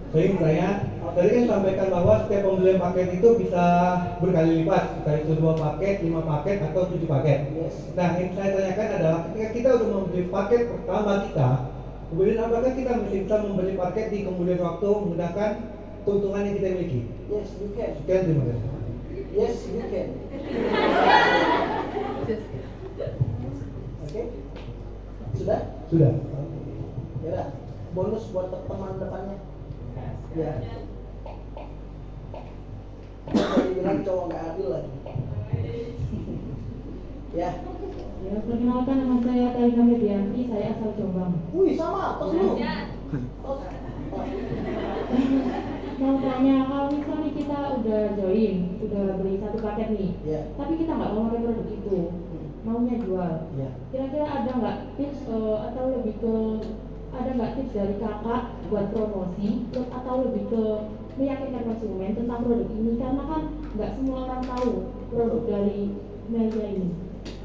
Saya ingin tanya, tadi kan sampaikan bahwa setiap pembelian paket itu bisa berkali lipat, entah itu 2 paket, 5 paket, atau 7 paket. Yes. Nah, yang saya tanyakan adalah ketika kita sudah membeli paket pertama kita, kemudian apakah kita masih bisa membeli paket di kemudian waktu menggunakan keuntungan yang kita miliki? Yes, you can. Sekian, terima kasih. Yes, you can. Oke. Sudah? Sudah. Ya udah. Bonus buat teman depannya. Ya. Tadi bilang cowok nggak adil lagi. Ya. Ya, perkenalkan nama saya Talina Medianti, saya asal Jombang. Wih, sama. Tos lu. Tos. Mau tanya, kalau misalnya kita udah join, udah beli 1 paket nih, Ya. tapi kita nggak mau pakai produk itu, maunya jual. Ya. Kira-kira ada nggak tips atau lebih ke ada nggak tips dari kakak buat promosi, atau lebih ke meyakinkan konsumen tentang produk ini, karena kan nggak semua orang tahu produk dari Melia ini.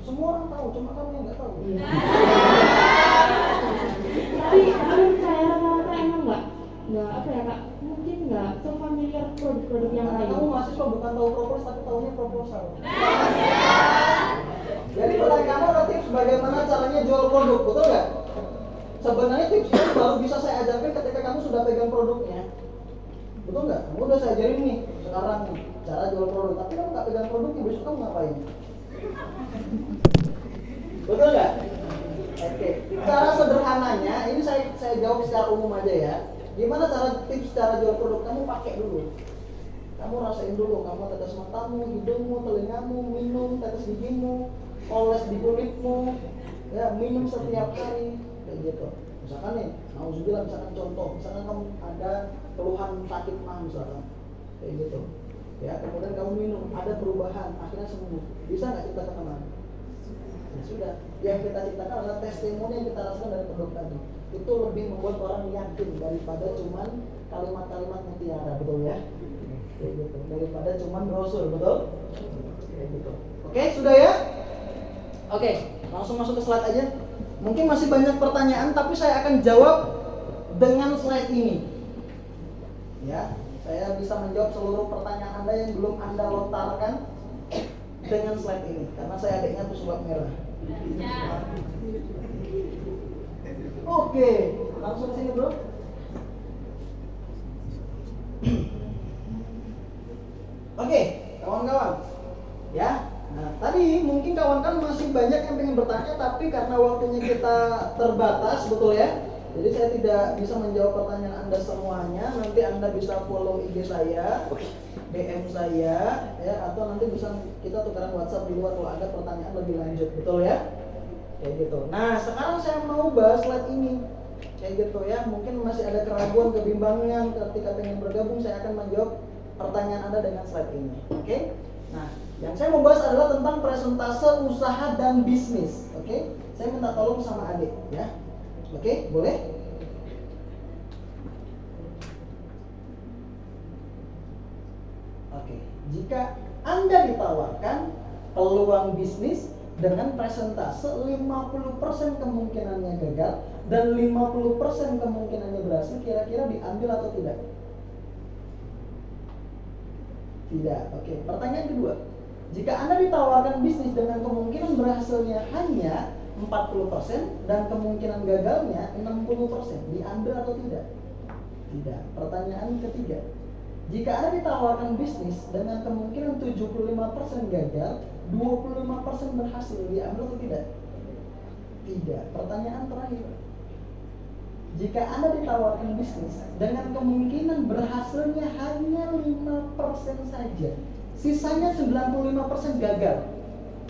Semua orang tahu, cuma kamu yang nggak tahu. Iya. Tapi menurut saya rata-rata emang nggak apa ya kak, mungkin nggak so-familiar produk-produk yang Karena lain. kamu mahasiswa bukan tahu propolis tapi tahunya proposal. Jadi pertanyaan kamu ada tips bagaimana caranya jual produk, betul nggak? Sebenarnya tips itu baru bisa saya ajarkan ketika kamu sudah pegang produknya. Betul nggak? Kamu udah saya ajarin nih sekarang nih cara jual produk, tapi kamu nggak pegang produknya, besok kamu ngapain? Betul nggak? Oke. Cara sederhananya ini saya jawab secara umum aja ya. Gimana tips cara jual produk? Kamu pakai dulu. Kamu rasain dulu, kamu tetes matamu, hidungmu, telingamu, minum, tetes gigimu, oles di kulitmu, ya minum setiap hari, kayak gitu. Misalkan nih, nauzubillah, misalkan contoh, misalkan kamu ada keluhan sakit mah misalkan, kayak gitu. Ya, kemudian kamu minum, ada perubahan, akhirnya sembuh. Bisa nggak cerita ke teman? Ya sudah. Yang kita ceritakan adalah testimoni yang kita rasakan dari produk tadi. Itu lebih membuat orang yakin daripada cuman kalimat-kalimat mutiara, betul ya? Kayak gitu. Daripada cuman brosur, betul? Kayak gitu. Oke, sudah ya? Oke, langsung masuk ke slide aja. Mungkin masih banyak pertanyaan, tapi saya akan jawab dengan slide ini. Ya, saya bisa menjawab seluruh pertanyaan Anda yang belum Anda lontarkan dengan slide ini, karena saya adiknya tuh sebab merah. Oke, langsung ke sini bro. Oke, kawan-kawan, ya. Nah, tadi mungkin kawan-kawan masih banyak yang pengen bertanya, tapi karena waktunya kita terbatas, betul ya. Jadi saya tidak bisa menjawab pertanyaan Anda semuanya. Nanti Anda bisa follow IG saya, DM saya, ya, atau nanti bisa kita tukaran WhatsApp di luar kalau ada pertanyaan lebih lanjut, betul ya? Kayak gitu. Nah, sekarang saya mau bahas slide ini, kayak gitu ya. Mungkin masih ada keraguan, kebimbangan ketika pengen bergabung. Saya akan menjawab pertanyaan Anda dengan slide ini, oke? Nah, yang saya mau bahas adalah tentang presentase usaha dan bisnis, oke? Saya minta tolong sama adik, ya. Oke, boleh? Oke, jika Anda ditawarkan peluang bisnis dengan presentase 50% kemungkinannya gagal dan 50% kemungkinannya berhasil, kira-kira diambil atau tidak? Tidak. Oke, pertanyaan kedua. Jika Anda ditawarkan bisnis dengan kemungkinan berhasilnya hanya 40%, 40% dan kemungkinan gagalnya 60%. Diambil atau tidak? Tidak. Pertanyaan ketiga. Jika Anda ditawarkan bisnis dengan kemungkinan 75% gagal, 25% berhasil, diambil atau tidak? Tidak. Pertanyaan terakhir. Jika Anda ditawarkan bisnis dengan kemungkinan berhasilnya hanya 5% saja, sisanya 95% gagal,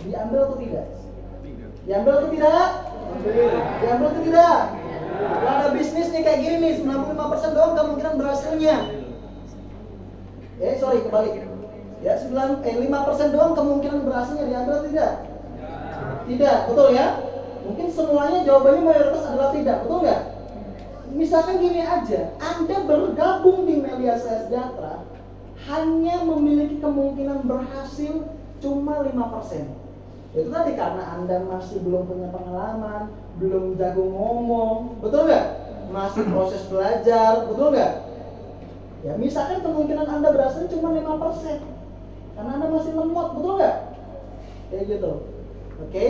diambil atau tidak? Diambil atau tidak? Diambil atau tidak? Kalau ada bisnis nih kayak gini nih, 95% doang kemungkinan berhasilnya. Kebalik. Ya, 5% doang kemungkinan berhasilnya, diambil atau tidak? Tidak, betul ya? Mungkin semuanya jawabannya mayoritas adalah tidak, betul nggak? Misalkan gini aja, Anda bergabung di Melia Sejahtera hanya memiliki kemungkinan berhasil cuma 5%. Itu tadi karena Anda masih belum punya pengalaman, belum jago ngomong, betul nggak? Masih proses belajar, betul nggak? Ya, misalkan kemungkinan Anda berhasil cuma 5%, karena Anda masih lemot, betul nggak? Kayak gitu, oke?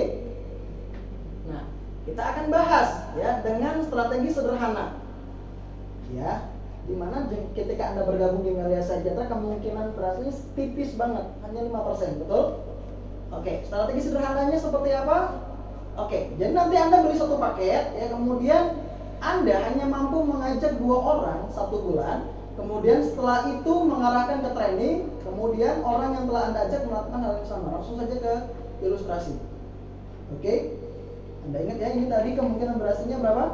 Nah, kita akan bahas ya dengan strategi sederhana, ya, dimana ketika Anda bergabung di Melia Sejahtera kemungkinan berhasilnya tipis banget, hanya 5%, betul? Oke, strategi sederhananya seperti apa? Oke, jadi nanti Anda beli satu paket, ya, kemudian Anda hanya mampu mengajak 2 orang 1 bulan, kemudian setelah itu mengarahkan ke training, kemudian orang yang telah Anda ajak melakukan hal yang sama. Langsung saja ke ilustrasi. Oke, Anda ingat ya, ini tadi kemungkinan berhasilnya berapa?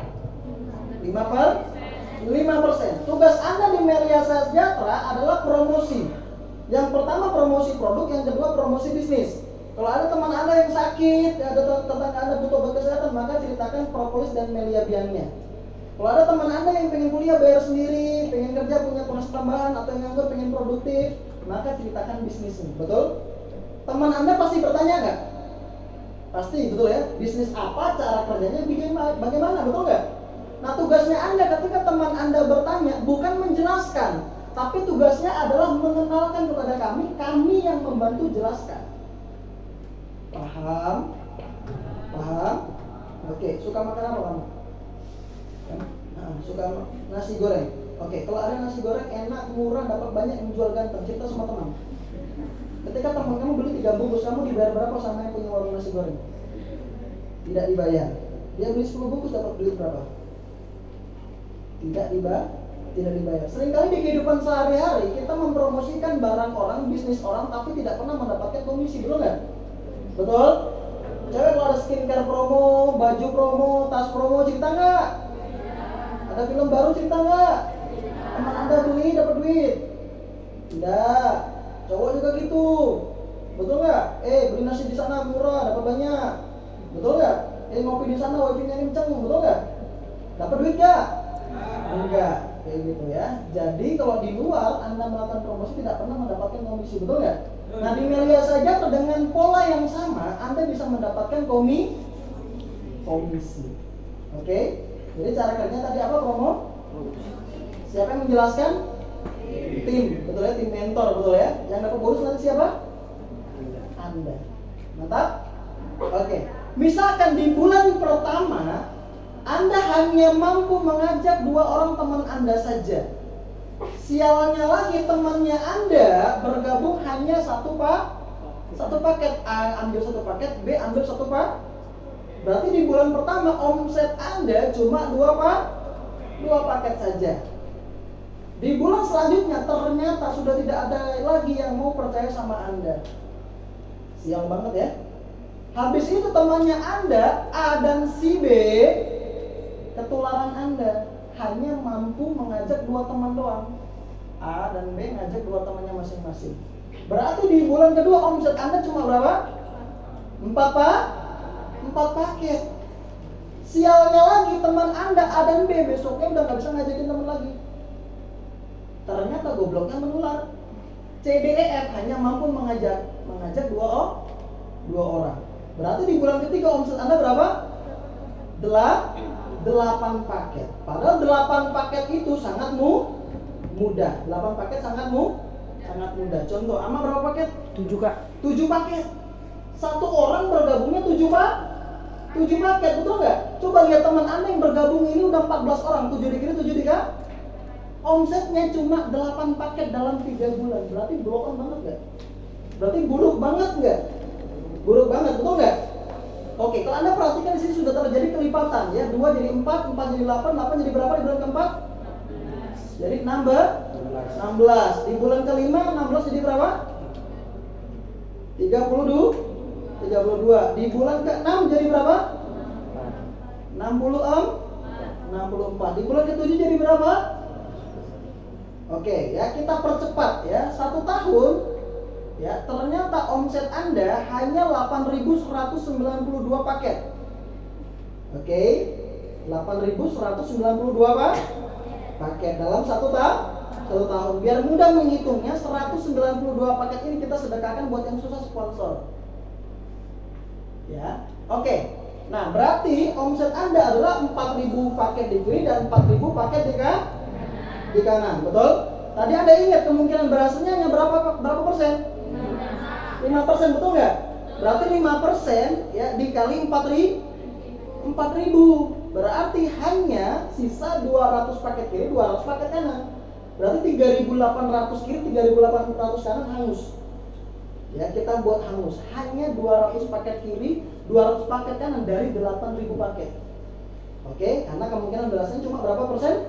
5%. Tugas Anda di Melia Sejahtera adalah promosi. Yang pertama promosi produk, yang kedua promosi bisnis. Kalau ada teman Anda yang sakit, ada tetangga Anda butuh obat kesehatan, maka ceritakan propolis dan Melia Biannya. Kalau ada teman Anda yang pengen kuliah bayar sendiri, pengen kerja punya penghasilan tambahan, atau yang nganggur pengen produktif, maka ceritakan bisnisnya, betul? Teman Anda pasti bertanya nggak? Pasti, betul ya? Bisnis apa, cara kerjanya, bagaimana, betul nggak? Nah, tugasnya Anda ketika teman Anda bertanya bukan menjelaskan, tapi tugasnya adalah mengenalkan kepada kami yang membantu jelaskan. Paham? Paham? Oke, suka makan apa kamu? Nah, suka nasi goreng. Oke, kalau ada nasi goreng enak, murah, dapat banyak, menjual ganteng, cerita sama teman. Ketika teman kamu beli 3 bungkus, kamu dibayar berapa sama yang punya warung nasi goreng? Tidak dibayar. Dia beli 10 bungkus, dapat duit berapa? Tidak dibayar. Seringkali di kehidupan sehari-hari kita mempromosikan barang orang, bisnis orang, tapi tidak pernah mendapatkan komisi, betul nggak? Betul? Cewek kalau ada skincare promo, baju promo, tas promo, cerita nggak? Ada film baru, cerita nggak? Teman Anda beli dapat duit? Tidak. Cowok juga gitu, betul nggak? Beli nasi di sana murah, dapat banyak, betul nggak? Ngopi di sana wifi-nya kenceng, betul nggak? Dapat duit nggak? Enggak, kayak gitu ya. Jadi kalau di luar Anda melakukan promosi tidak pernah mendapatkan komisi, betul nggak? Nah, di Melia saja dengan pola yang sama Anda bisa mendapatkan komisi. Oke? Jadi cara kerjanya tadi apa, promo? Siapa yang menjelaskan? Tim, betul ya, tim mentor, betul ya. Yang dapat bonus nanti siapa? Anda. Mantap? Oke. Misalkan di bulan pertama Anda hanya mampu mengajak 2 orang teman Anda saja. Sialnya lagi temannya Anda bergabung hanya satu paket. A ambil 1 paket, B ambil 1 paket. Berarti di bulan pertama omset Anda cuma 2 paket saja. Di bulan selanjutnya ternyata sudah tidak ada lagi yang mau percaya sama Anda. Sial banget ya. Habis itu temannya Anda, A dan si B, ketularan Anda, hanya mampu mengajak 2 teman doang. A dan B ngajak 2 temannya masing-masing. Berarti di bulan kedua omset Anda cuma berapa? 4 paket. Sialnya lagi teman Anda A dan B besoknya udah gak bisa ngajakin teman lagi. Ternyata gobloknya menular. C, D, E, F hanya mampu mengajak 2 orang. Berarti di bulan ketiga omset Anda berapa? 8 paket. Padahal 8 paket itu sangat mudah. 8 paket sangat mudah. Contoh, Ama berapa paket? 7 Kak. 7 paket. 1 orang bergabungnya 7 7 paket, betul nggak? Coba lihat teman Anda yang bergabung ini udah 14 orang, 7 di kiri, 7 di kanan. Omsetnya cuma 8 paket dalam 3 bulan. Berarti blow on banget nggak? Berarti buruk banget nggak? Buruk banget, betul nggak? Oke, kalau Anda perhatikan di sini sudah terjadi kelipatan ya. 2 jadi 4, 4 jadi 8, 8 jadi berapa di bulan keempat? Jadi nambah 16. Di bulan kelima 16 jadi berapa? 32. Di bulan ke-6 jadi berapa? 64. Di bulan ke-7 jadi berapa? Oke, ya kita percepat ya. 1 tahun ya, ternyata omset Anda hanya 8.192 paket. Oke. 8.192 paket dalam 1 tahun. Biar mudah menghitungnya, 192 paket ini kita sedekahkan buat yang susah sponsor. Ya. Oke. Nah, berarti omset Anda adalah 4.000 paket di kiri dan 4.000 paket di kanan. Betul? Tadi Anda ingat kemungkinan berhasilnya hanya berapa persen? 5%, betul nggak? Berarti 5% ya dikali 4.000. Berarti hanya sisa 200 paket kiri, 200 paket kanan. Berarti 3.800 kiri, 3.800 kanan hangus. Ya, kita buat hangus. Hanya 200 paket kiri, 200 paket kanan dari 8.000 paket. Oke, karena kemungkinan berhasilnya cuma berapa persen?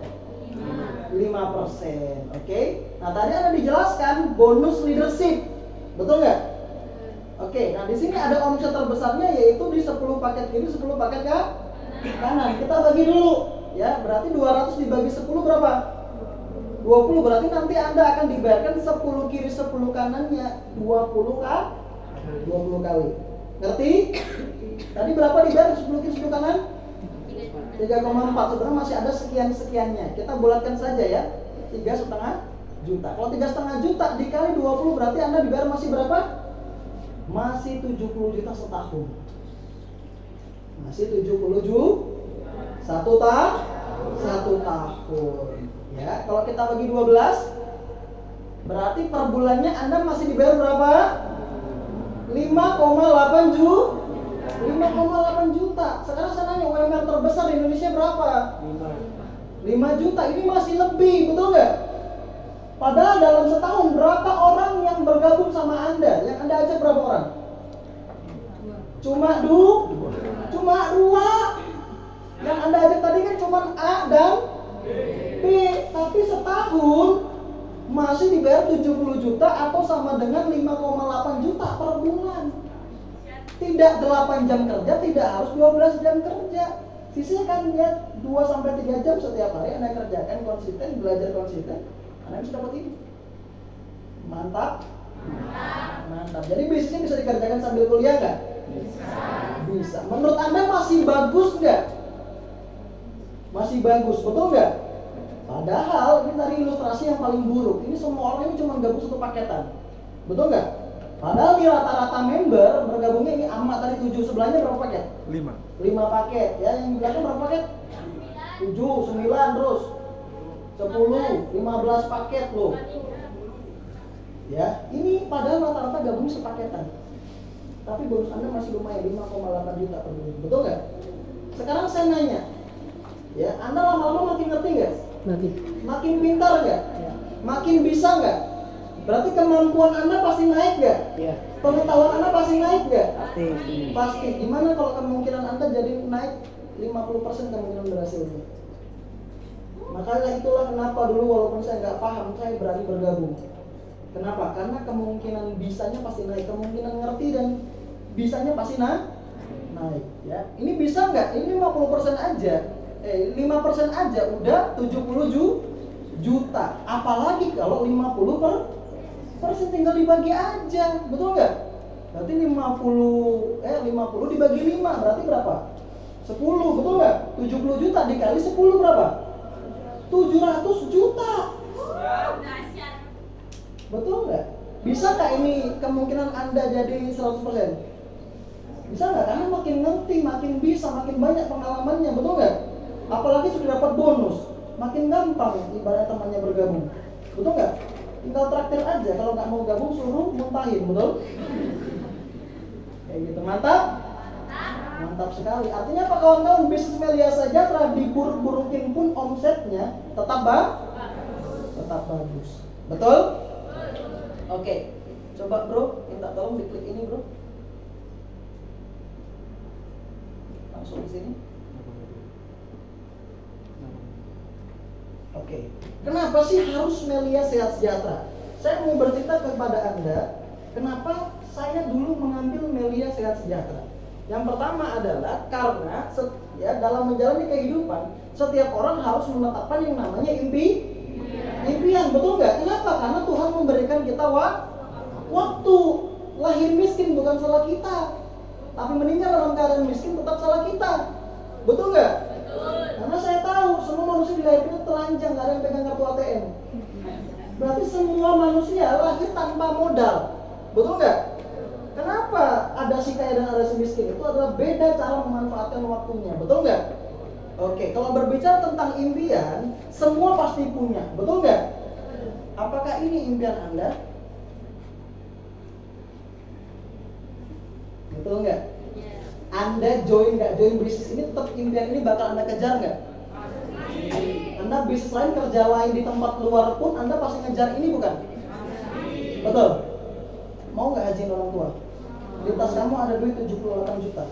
5%. Oke. Nah, tadi ada dijelaskan bonus leadership. Betul nggak? Oke, nah di sini ada omset terbesarnya yaitu di 10 paket kiri, 10 paket kanan. Kita bagi dulu ya, berarti 200 dibagi 10 berapa? 20. Berarti nanti Anda akan dibayarkan 10 kiri 10 kanannya 20 kali. Ngerti? Tadi berapa dibayar 10 kiri 10 kanan? 3,4. Sebenarnya masih ada sekian-sekiannya. Kita bulatkan saja ya. 3,5 juta. Kalau 3,5 juta dikali 20 berarti Anda dibayar masih berapa? Masih 70 juta setahun. Masih 70 juta satu tahun. Ya, kalau kita bagi 12 berarti per bulannya Anda masih dibayar berapa? 5,8 juta. Sekarang saya nanya, UMR terbesar di Indonesia berapa? 5 juta. Ini masih lebih, betul nggak? Padahal dalam setahun berapa orang yang bergabung sama Anda? Yang Anda ajak berapa orang? Cuma 2. Yang Anda ajak tadi kan cuma A dan B. Tapi setahun masih dibayar 70 juta atau sama dengan 5,8 juta per bulan. Tidak 8 jam kerja, tidak harus 12 jam kerja. Sisanya kan ya 2-3 jam setiap hari Anda kerjakan konsisten, belajar konsisten, Anda bisa dapat ini. Mantap. Jadi bisnisnya bisa dikerjakan sambil kuliah nggak? Bisa. Menurut Anda masih bagus nggak? Masih bagus, betul nggak? Padahal ini tadi ilustrasi yang paling buruk. Ini semua orang ini cuma gabung 1 paketan, betul nggak? Padahal di rata-rata member bergabungnya ini amat tadi 7, sebelahnya berapa paket? 5 paket. Ya, yang di belakang berapa paket? 7, 9 terus 10, 15 paket loh. Ya, ini padahal rata-rata gabungnya sepaketan. Tapi bonus Anda masih lumayan 5,8 juta per bulan. Betul nggak? Sekarang saya nanya, ya, Anda lama-lama makin ngerti nggak? Makin pintar nggak? Makin bisa nggak? Berarti kemampuan Anda pasti naik nggak? Iya. Pengetahuan Anda pasti naik nggak? Pasti. Pasti. Gimana kalau kemungkinan Anda jadi naik 50% kemungkinan berhasilnya? Makanya itulah kenapa dulu walaupun saya nggak paham, saya berani bergabung. Kenapa? Karena kemungkinan bisanya pasti naik, kemungkinan ngerti dan bisanya pasti naik. Ya, ini bisa nggak? Ini 50% aja, 5% aja udah 70 juta. Apalagi kalau 50% tinggal dibagi aja, betul nggak? Berarti 50 dibagi 5 berarti berapa? 10, betul nggak? 70 juta dikali 10 berapa? 700 juta. Betul nggak? Bisa nggak ini kemungkinan Anda jadi 100%? Bisa nggak? Karena makin ngerti, makin bisa, makin banyak pengalamannya, betul nggak? Apalagi sudah dapat bonus, makin gampang ibarat temannya bergabung, betul nggak? Tinggal traktir aja, kalau nggak mau gabung suruh muntahin, betul? Kayak gitu, mantap? Mantap sekali. Artinya apa kawan-kawan? Bisnis Melia Sejahtera diburuk-burukin pun omsetnya tetap bagus. Betul? Oke. Coba bro, minta tolong diklik ini bro. Langsung di sini. Oke. Kenapa sih harus Melia Sehat Sejahtera? Saya mau bercerita kepada Anda, kenapa saya dulu mengambil Melia Sehat Sejahtera. Yang pertama adalah karena dalam menjalani kehidupan, setiap orang harus menetapkan yang namanya impian, betul nggak? Kenapa? Karena Tuhan memberikan kita waktu. Lahir miskin bukan salah kita, tapi meninggal dalam keadaan miskin tetap salah kita, betul nggak? Karena saya tahu semua manusia dilahirkan telanjang, nggak ada yang pegang kartu ATM. Berarti semua manusia lahir tanpa modal, betul nggak? Kenapa ada si kaya dan ada si miskin? Itu adalah beda cara memanfaatkan waktunya, betul nggak? Oke, kalau berbicara tentang impian, semua pasti punya, betul nggak? Apakah ini impian Anda? Betul nggak? Anda nggak join bisnis ini, tetap impian ini bakal Anda kejar nggak? Anda bisnis lain, kerja lain di tempat luar pun Anda pasti ngejar ini bukan? Betul? Mau nggak hajiin orang tua? Di tas kamu ada duit 78 juta.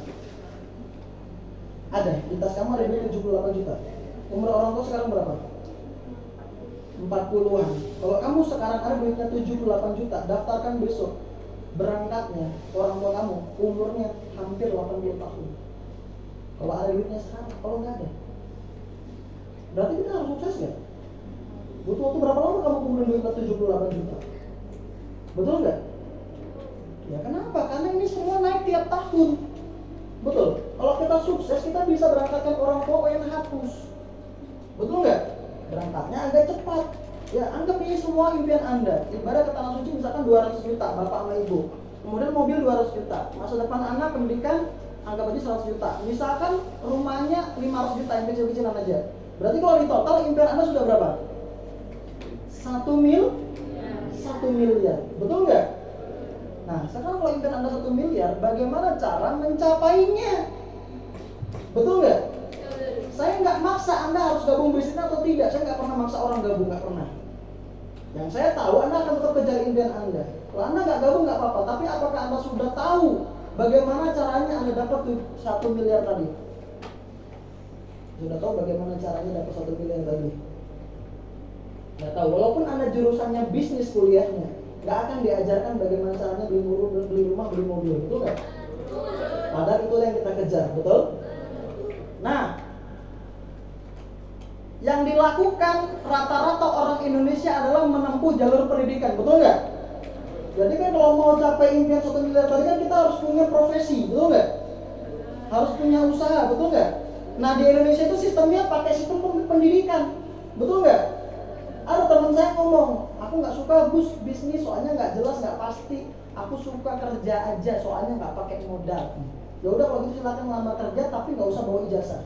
Ada, di tas kamu ada duit 78 juta. Umur orang tua sekarang berapa? 40-an. Kalau kamu sekarang ada duitnya 78 juta, daftarkan besok. Berangkatnya orang tua kamu umurnya hampir 80 tahun. Kalau ada duitnya sekarang, kalau nggak ada, berarti kita harus sukses nggak? Butuh waktu berapa lama kamu kumpulin duit 78 juta? Betul nggak? Ya kenapa? Karena ini semua naik tiap tahun. Betul. Kalau kita sukses, kita bisa berangkatkan orang tua yang hapus. Betul nggak? Berangkatnya agak cepat. Ya, anggap ini semua impian Anda. Ibarat ke tanah suci misalkan 200 juta, bapak sama ibu. Kemudian mobil 200 juta. Masa depan anak pendidikan anggap aja 100 juta. Misalkan rumahnya 500 juta, yang kecil-kecilan aja. Berarti kalau di total impian Anda sudah berapa? 1 miliar. Betul nggak? Nah, sekarang kalau impian Anda 1 miliar, bagaimana cara mencapainya? Betul nggak? Saya nggak maksa Anda harus gabung bisnis atau tidak. Saya nggak pernah maksa orang gabung, nggak pernah. Yang saya tahu Anda akan tetap kejar impian Anda. Kalau Anda nggak gabung nggak apa-apa. Tapi apakah Anda sudah tahu bagaimana caranya Anda dapat 1 miliar tadi? Sudah tahu bagaimana caranya dapat 1 miliar tadi? Nggak tahu. Walaupun Anda jurusannya bisnis kuliahnya, nggak akan diajarkan bagaimana caranya beli rumah, beli mobil, betul nggak? Padahal itu yang kita kejar, betul? Nah, yang dilakukan rata-rata orang Indonesia adalah menempuh jalur pendidikan, betul nggak? Jadi kan kalau mau capai impian 1 miliar tadi kan kita harus punya profesi, betul nggak? Harus punya usaha, betul nggak? Nah di Indonesia itu sistemnya pakai sistem pendidikan, betul nggak? Ada teman saya ngomong, aku nggak suka bisnis soalnya nggak jelas, nggak pasti. Aku suka kerja aja soalnya nggak pakai modal. Ya udah kalau gitu silakan ngelamar kerja tapi nggak usah bawa ijazah.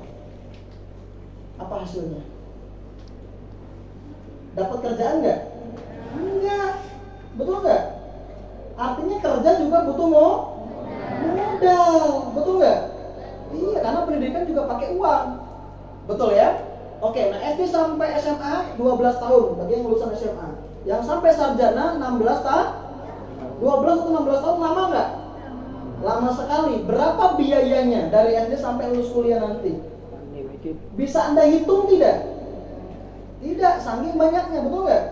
Apa hasilnya? Dapat kerjaan nggak? Enggak, betul nggak? Artinya kerja juga butuh modal, betul nggak? Iya, karena pendidikan juga pakai uang, betul ya? Oke, nah SD sampai SMA 12 tahun bagi yang lulusan SMA. Yang sampai sarjana 16 tahun. 12 atau 16 tahun lama nggak? Lama sekali. Berapa biayanya dari SD sampai lulus kuliah nanti? Bisa Anda hitung tidak? Tidak, saking banyaknya, betul nggak?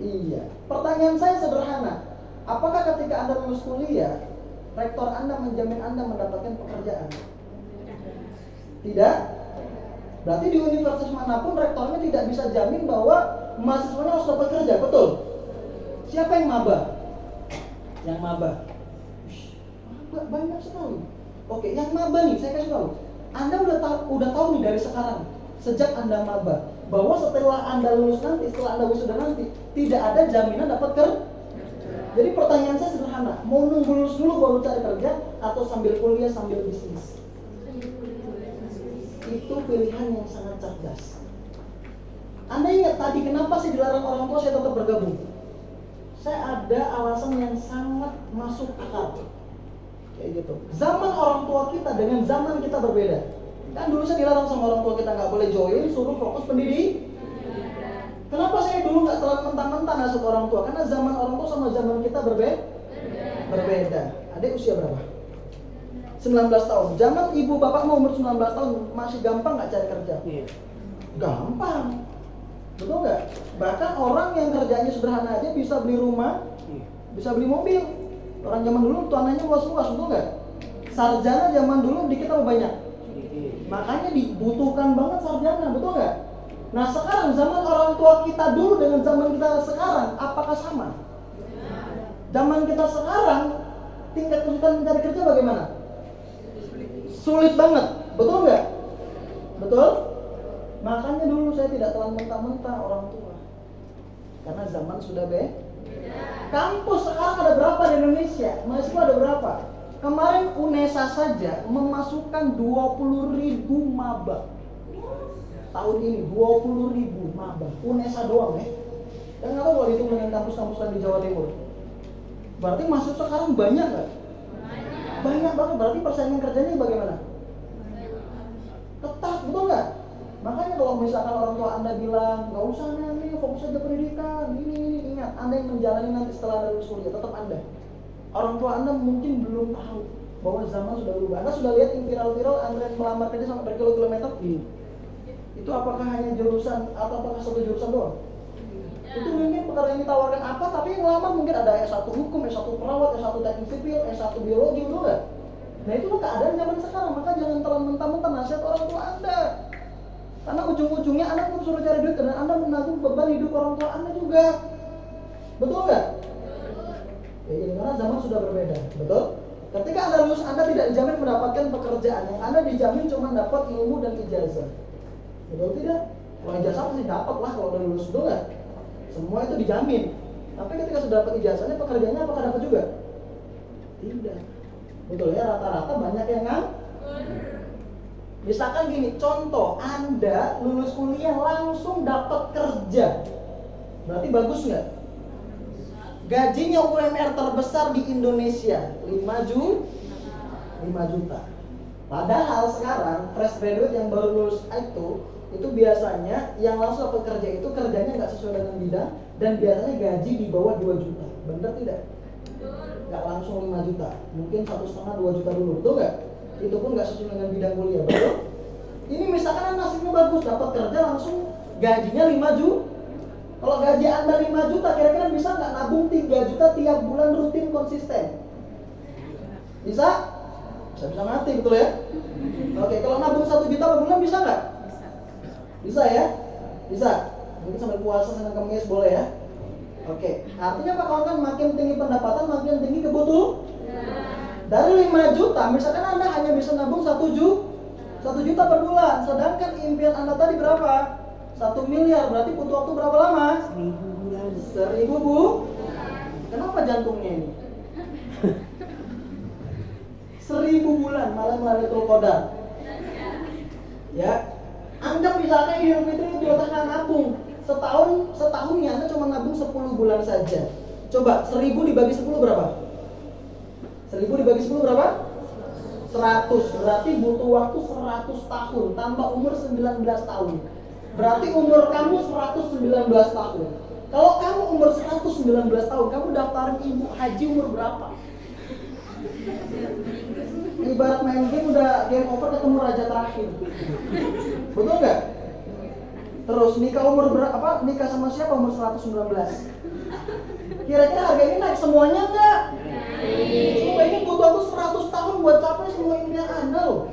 Iya. Pertanyaan saya sederhana. Apakah ketika Anda lulus kuliah, rektor Anda menjamin Anda mendapatkan pekerjaan? Tidak. Berarti di universitas manapun rektornya tidak bisa jamin bahwa mahasiswanya harus dapat kerja, betul? Siapa yang maba? Yang maba. Banyak sekali. Oke, yang maba nih, saya kasih tahu. Anda udah tahu nih dari sekarang, sejak Anda maba, bahwa setelah Anda lulus nanti, setelah Anda wisuda nanti, tidak ada jaminan dapat kerja. Jadi pertanyaan saya sederhana, mau nunggu lulus dulu baru cari kerja atau sambil kuliah sambil bisnis? Itu pilihan yang sangat cerdas. Anda ingat tadi kenapa sih dilarang orang tua saya tetap bergabung? Saya ada alasan yang sangat masuk akal. Kayak Begitu. Zaman orang tua kita dengan zaman kita berbeda. Kan dulu saya dilarang sama orang tua kita nggak boleh join, suruh fokus pendidik. Kenapa saya dulu nggak telan mentah-mentah nasihat orang tua? Karena zaman orang tua sama zaman kita berbeda. Adik usia berapa? 19 tahun. Zaman ibu bapak mau umur 19 tahun masih gampang nggak cari kerja? Gampang. Betul nggak? Bahkan orang yang kerjanya sederhana aja bisa beli rumah, bisa beli mobil. Orang zaman dulu tanahnya luas-luas, betul nggak? Sarjana zaman dulu dikit apa banyak? Makanya dibutuhkan banget sarjana, betul nggak? Nah sekarang zaman orang tua kita dulu dengan zaman kita sekarang, apakah sama? Zaman kita sekarang, tingkat kesulitan mencari kerja bagaimana? Sulit banget, betul nggak? Betul? Makanya dulu saya tidak telan mentah-mentah orang tua. Karena zaman sudah beda. Kampus sekarang ada berapa di Indonesia? Mahasiswa ada berapa? Kemarin UNESA saja memasukkan 20.000 maba. Tahun ini 20.000 maba. UNESA doang ya. Dan nggak tahu kalau dihitung dengan kampus-kampus lain di Jawa Timur. Berarti masuk sekarang banyak nggak? Banyak banget. Berarti persaingan kerjanya bagaimana? Ketat, betul nggak? Makanya kalau misalkan orang tua Anda bilang nggak usah nih, fokus aja pendidikan, ini ingat, Anda yang menjalani nanti setelah Anda lulus kuliah, tetap Anda. Orang tua Anda mungkin belum tahu bahwa zaman sudah berubah. Anda sudah lihat yang viral-viral antrean melamar kerja sampai berkilo-kilometer? Itu apakah hanya jurusan atau apakah satu jurusan doang? Itu mungkin pekerjaan yang ditawarkan apa, tapi yang lama mungkin ada S1 hukum, S1 perawat, S1 teknik sipil, S1 biologi, betul nggak? Nah itu keadaan zaman sekarang, maka jangan telan mentah-mentah nasihat orang tua Anda. Karena ujung-ujungnya Anda pun suruh cari duit dan Anda menanggung beban hidup orang tua Anda juga. Betul nggak? Ya, karena zaman sudah berbeda, betul? Ketika Anda lulus, Anda tidak dijamin mendapatkan pekerjaan. Yang Anda dijamin cuma dapat ilmu dan ijazah. Betul tidak? Kalau ijazah pasti dapat lah kalau udah lulus, betul nggak? Semua itu dijamin. Tapi ketika sudah dapat ijazahnya, pekerjaannya apakah dapat juga? Tidak. Betul ya, rata-rata banyak yang misalkan gini, contoh Anda lulus kuliah langsung dapat kerja, berarti bagus nggak? Gajinya UMR terbesar di Indonesia 5 juta. Padahal sekarang fresh graduate yang baru lulus itu biasanya yang langsung dapat kerja itu kerjanya nggak sesuai dengan bidang dan biasanya gaji di bawah 2 juta. Benar tidak? Nggak langsung 5 juta, mungkin 1,5-2 juta dulu, betul nggak? Itu pun nggak sesuai dengan bidang kuliah, betul? Ini misalkan nasibnya bagus, dapat kerja langsung gajinya 5 juta. Kalau gaji Anda 5 juta, kira-kira bisa nggak nabung 3 juta tiap bulan rutin konsisten? Bisa? Bisa mati, betul ya? Oke, kalau nabung 1 juta per bulan bisa nggak? Bisa ya? Bisa. Mungkin sambil puasa Senin Kamis boleh ya? Oke, artinya apa kawan-kawan? Makin tinggi pendapatan, makin tinggi kebutuhan. Dari 5 juta, misalkan Anda hanya bisa nabung 1 juta per bulan. Sedangkan impian Anda tadi berapa? 1 miliar, berarti butuh waktu berapa lama? 1000 bulan. 1000 bu? Kenapa jantungnya ini? 1000 bulan, malah melalui Qadar. Ya, anggap misalkan Idul Fitri itu tengah nabung. Setahunnya Anda cuma nabung 10 bulan saja. Coba 1000 dibagi 10 berapa? 1000 dibagi 10 berapa? 100. Berarti butuh waktu 100 tahun. Tambah umur 19 tahun. Berarti umur kamu 119 tahun. Kalau kamu umur 119 tahun, kamu daftarin ibu haji umur berapa? Ibarat main game udah game over ketemu raja terakhir. Betul nggak? Terus nikah umur berapa? Nikah sama siapa umur 119? Kira-kira harga ini naik semuanya nggak? Semua ini butuh waktu 100 tahun buat capai semua impian Anda loh.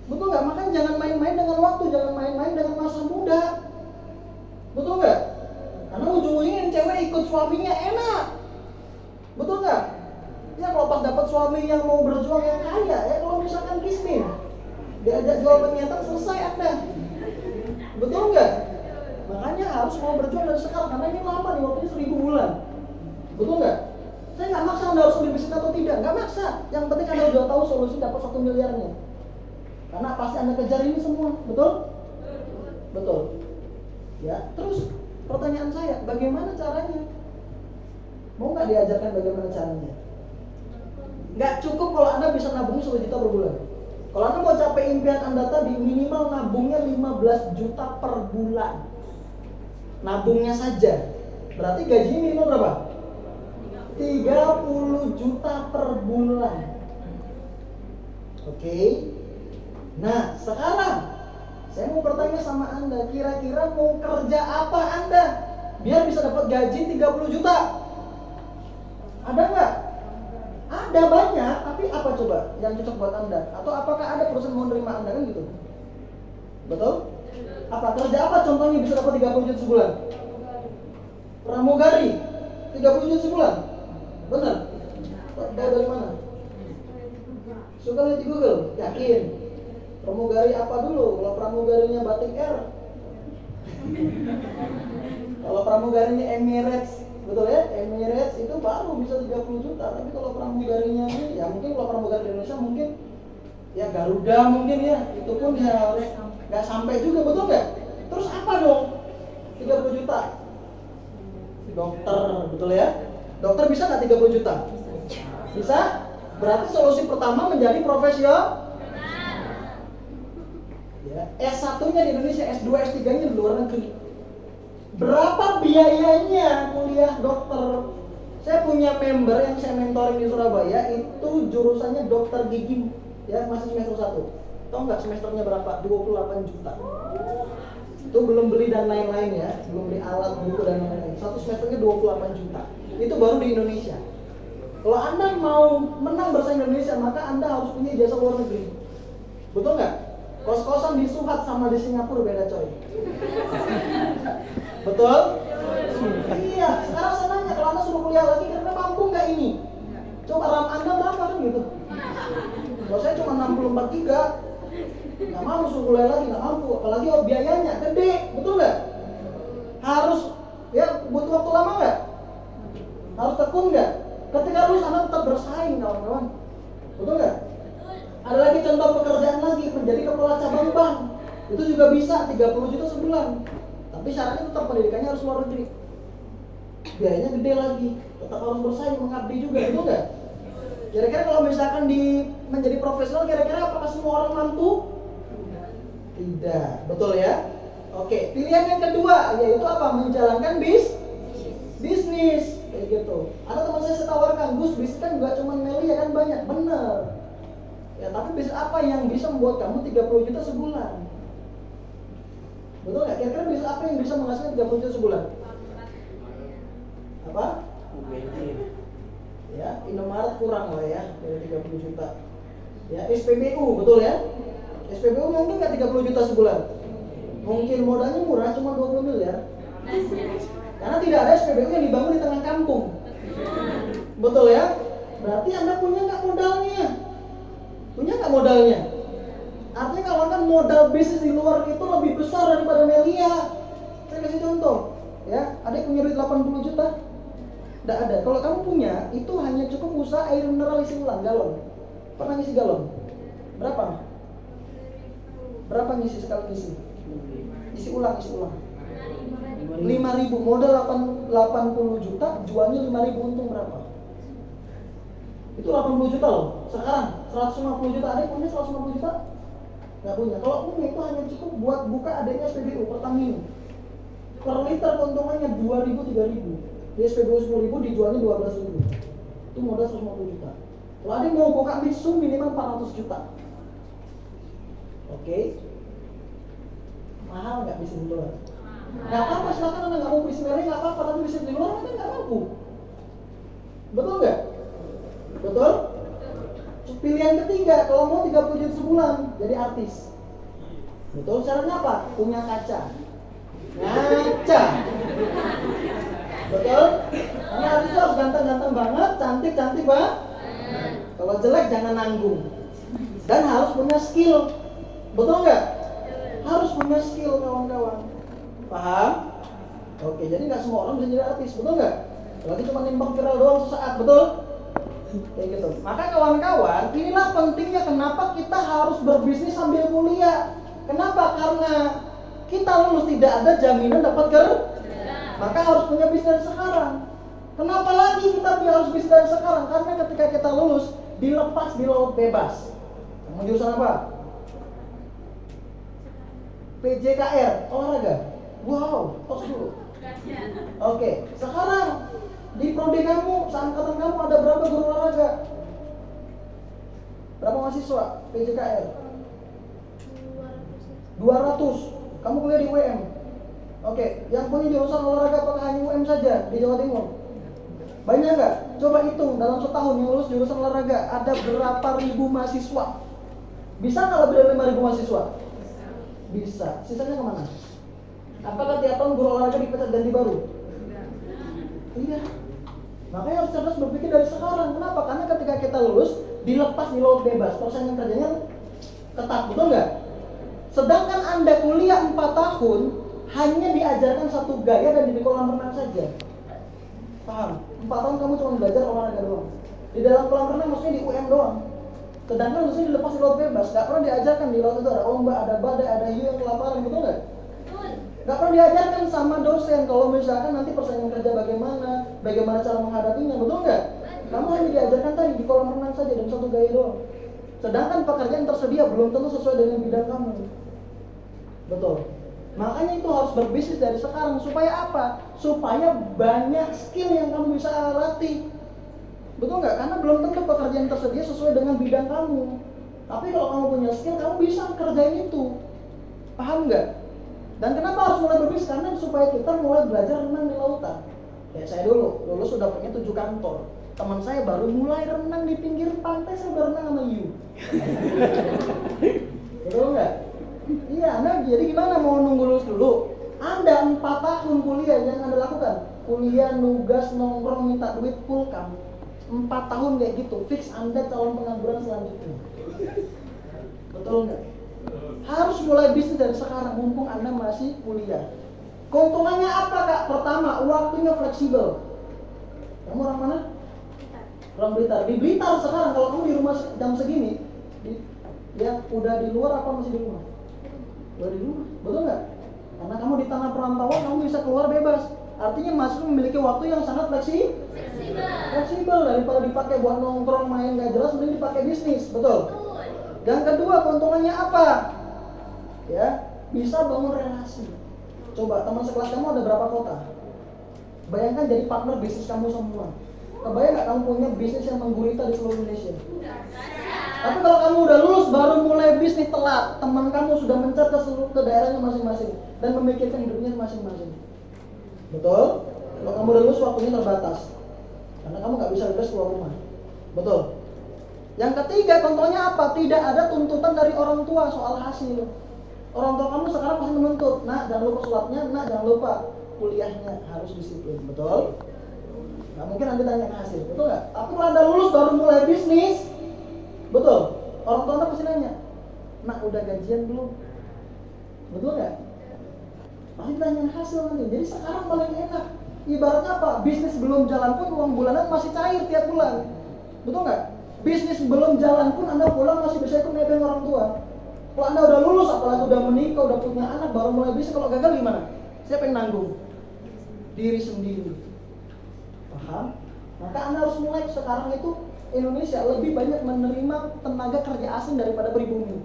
Betul nggak? Makanya jangan main-main dengan waktu, jangan main-main dengan masa muda. Betul nggak? Karena ujung-ujungnya cewek ikut suaminya enak. Betul nggak? Ya kalau pas dapat suami yang mau berjuang yang kaya, ya kalau misalkan kismin, diajak jual penyiatan selesai Anda. Betul nggak? Makanya harus mau berjuang dari sekarang, karena ini lama nih, waktunya 1000 bulan. Betul nggak? Saya nggak maksa Anda harus ambil bisnis atau tidak, nggak maksa. Yang penting Anda udah tahu solusi dapat 1 miliarnya. Karena pasti Anda kejar ini semua, betul? Betul. Ya, terus pertanyaan saya, bagaimana caranya? Mau nggak diajarkan bagaimana caranya? Nggak cukup kalau Anda bisa nabung 10 juta per bulan. Kalau Anda mau capai impian Anda tadi, minimal nabungnya 15 juta per bulan. Nabungnya saja. Berarti gajinya minimal berapa? 30 juta per bulan. Oke. Nah, sekarang saya mau bertanya sama Anda, kira-kira mau kerja apa Anda biar bisa dapat gaji 30 juta? Ada nggak? Ada banyak, tapi apa coba yang cocok buat Anda? Atau apakah ada perusahaan mau nerima Anda, kan gitu? Betul? Apa kerja apa contohnya bisa dapat 30 juta sebulan? Pramugari 30 juta sebulan? Benar? Tahu dari mana? Suka lihat di Google? Yakin? Pramugari apa dulu? Kalau pramugarinya Batik Air, kalau pramugarinya Emirates, betul ya? Emirates itu baru bisa 30 juta. Tapi kalau pramugarinya ini, ya mungkin kalau pramugari Indonesia mungkin ya Garuda mungkin ya, itu pun ya nggak sampai juga, betul nggak? Terus apa dong? 30 juta. Dokter, betul ya? Dokter bisa nggak 30 juta? Bisa? Berarti solusi pertama menjadi profesional. Ya, S1-nya di Indonesia, S2, S3-nya di luar negeri. Berapa biayanya kuliah dokter? Saya punya member yang saya mentoring di Surabaya, itu jurusannya dokter gigi, ya masih semester 1. Tahu nggak semesternya berapa? 28 juta. Itu belum beli dan lain-lain ya, belum beli alat, buku dan lain-lain. Satu semesternya 28 juta. Itu baru di Indonesia. Kalau Anda mau menang bersaing Indonesia, maka Anda harus punya ijazah luar negeri. Betul nggak? Kos-kosan di Suhat sama di Singapura beda coy. Betul? Iya, sekarang saya nanya, kalau Anda suruh kuliah lagi, kira-kira mampu nggak ini? Coba RAM Anda berapa kan gitu? Kalau saya cuma 64 giga, nggak mau suruh kuliah lagi, nggak mampu. Apalagi biayanya gede, betul nggak? Harus, ya butuh waktu lama nggak? Harus tekun nggak? Ketika lulus Anda tetap bersaing kawan-kawan, betul nggak? Ada lagi contoh pekerjaan lagi, menjadi kepala cabang bank. Itu juga bisa 30 juta sebulan. Tapi syaratnya tetap pendidikannya harus luar negeri. Biayanya gede lagi, tetap harus bersaing, mengabdi juga, betul nggak? Kira-kira kalau misalkan menjadi profesional, kira-kira apakah semua orang mampu? Tidak, betul ya? Oke, pilihan yang kedua yaitu apa? Menjalankan bisnis, kayak gitu. Ada teman saya tawarkan, Gus, bisnis kan nggak cuma Meli ya kan, banyak, bener. Ya, tapi bisnis apa yang bisa membuat kamu 30 juta sebulan? Betul nggak? Kira-kira bisnis apa yang bisa menghasilkan 30 juta sebulan? Apa? Ya, Indomaret kurang lah ya, dari 30 juta. Ya, SPBU, betul ya? SPBU mungkin nggak 30 juta sebulan? Mungkin modalnya murah, cuma 20 miliar. Karena tidak ada SPBU yang dibangun di tengah kampung. Betul ya? Berarti Anda punya nggak modalnya? Punya nggak modalnya? Artinya kalau kan modal bisnis di luar itu lebih besar daripada Melia. Saya kasih contoh, ya, adik punya duit 80 juta? Nggak ada. Kalau kamu punya, itu hanya cukup usaha air mineral isi ulang galon. Pernah ngisi galon? Berapa? Berapa ngisi sekali ngisi? Isi ulang. 5.000, modal 80 juta, jualnya 5.000, untung berapa? Itu 80 juta loh. Sekarang 150 juta, adik punya 150 juta? Nggak punya. Kalau punya itu hanya cukup buat buka adiknya SPBU Pertamina. Per liter keuntungannya 2.000-3.000. Di SPBU 10.000 dijualnya 12.000. Itu modal 150 juta. Kalau adik mau buka Mitsu minimal 400 juta. Oke. Mahal nggak bisnis di luar? Nggak apa-apa, silakan Anda nggak mau bisnis mereka nggak apa-apa, tapi bisnis di luar Anda nggak mampu. Betul nggak? Betul? Pilihan ketiga, kalau mau 30 juta sebulan, jadi artis. Betul? Syaratnya apa? Punya kaca. Ngaca. Betul? Karena artis itu harus ganteng-ganteng banget, cantik-cantik banget. Kalau jelek jangan nanggung. Dan harus punya skill. Betul nggak? Harus punya skill kawan-kawan. Paham? Oke, jadi nggak semua orang bisa jadi artis, betul nggak? Lagi cuma nimbang viral doang sesaat, betul? Kayak gitu. Maka kawan-kawan, inilah pentingnya kenapa kita harus berbisnis sambil kuliah. Kenapa? Karena kita lulus tidak ada jaminan dapat kerja. Maka harus punya bisnis dari sekarang. Kenapa lagi kita harus bisnis dari sekarang? Karena ketika kita lulus dilepas di laut bebas. Kamu jurusan apa? PJKR, olahraga. Wow, tos dulu. Oke, sekarang di prodi kamu, seangkatan kamu ada berapa guru olahraga? Berapa mahasiswa PJKR? 200. Kamu kuliah di UM. Oke, yang punya jurusan olahraga apakah hanya UM saja di Jawa Timur? Banyak nggak? Coba hitung dalam setahun yang lulus jurusan olahraga ada berapa ribu mahasiswa? Bisa nggak lebih dari 5.000 mahasiswa? Bisa. Sisanya kemana? Apakah tiap tahun guru olahraga dipecat ganti baru? Tidak. Makanya harus cerdas berpikir dari sekarang. Kenapa? Karena ketika kita lulus dilepas di laut bebas, persaingan kerjanya ketat, betul nggak? Sedangkan Anda kuliah 4 tahun hanya diajarkan satu gaya dan di kolam renang saja. Paham? 4 tahun kamu cuma belajar olahraga doang. Di dalam kolam renang maksudnya di UM doang. Sedangkan lulusnya dilepas di laut bebas, nggak pernah diajarkan di laut itu ada ombak, ada badai, ada hiu yang kelaparan, betul nggak? Nggak pernah diajarkan sama dosen kalau misalkan nanti persaingan kerja bagaimana cara menghadapinya, betul nggak? Kamu hanya diajarkan tadi di kolam renang saja dan satu gaya doang. Sedangkan pekerjaan tersedia belum tentu sesuai dengan bidang kamu. Betul. Makanya itu harus berbisnis dari sekarang. Supaya apa? Supaya banyak skill yang kamu bisa latih. Betul nggak? Karena belum tentu pekerjaan tersedia sesuai dengan bidang kamu. Tapi kalau kamu punya skill, kamu bisa kerjain itu. Paham nggak? Dan kenapa harus mulai berbisnis? Karena supaya kita mulai belajar renang di lautan. Ya saya dulu, lulus sudah punya 7 kantor. Teman saya baru mulai renang di pinggir pantai, saya udah renang sama hiu. Betul nggak? Iya, Anda jadi gimana mau nunggu lulus dulu? Anda 4 tahun kuliah yang Anda lakukan, kuliah, nugas, nongkrong, minta duit, pulkam. 4 tahun kayak gitu, fix Anda calon pengangguran selanjutnya. Betul nggak? Harus mulai bisnis dari sekarang, mumpung Anda masih kuliah. Keuntungannya apa Kak? Pertama, waktunya fleksibel. Kamu orang mana? Orang Blitar. Di Blitar sekarang kalau kamu di rumah jam segini, ya udah di luar apa masih di rumah? Udah di rumah, betul nggak? Karena kamu di tengah perantauan, kamu bisa keluar bebas. Artinya mahasiswa memiliki waktu yang sangat fleksibel daripada dipakai buat nongkrong main nggak jelas, mending dipakai bisnis, betul? Yang kedua, keuntungannya apa? Ya, bisa bangun relasi. Coba teman sekelas kamu ada berapa kota? Bayangkan jadi partner bisnis kamu semua. Kebayang nggak kamu punya bisnis yang menggurita di seluruh Indonesia? Tapi kalau kamu udah lulus baru mulai bisnis telat, teman kamu sudah mencar ke daerahnya masing-masing dan memikirkan hidupnya masing-masing. Betul? Kalau kamu udah lulus waktunya terbatas, karena kamu nggak bisa bebas keluar rumah. Betul? Yang ketiga, contohnya apa? Tidak ada tuntutan dari orang tua soal hasil. Orang tua kamu sekarang pasti menuntut, nak jangan lupa sholatnya, nak jangan lupa kuliahnya, harus disiplin. Betul? Nggak mungkin Anda tanya ke hasil, betul nggak? Tapi kalau Anda lulus baru mulai bisnis, betul? Orang tua Anda pasti nanya, nak udah gajian belum? Betul nggak? Pasti tanya hasil nanti. Jadi sekarang paling enak. Ibaratnya apa? Bisnis belum jalan pun uang bulanan masih cair tiap bulan. Betul nggak? Bisnis belum jalan pun Anda pulang masih bisa ikut nebeng orang tua. Kalau Anda udah lulus, apalagi udah menikah, udah punya anak, baru mulai bisnis, kalau gagal gimana? Siapa yang nanggung? Diri sendiri. Paham? Maka Anda harus mulai sekarang itu Indonesia lebih banyak menerima tenaga kerja asing daripada pribumi.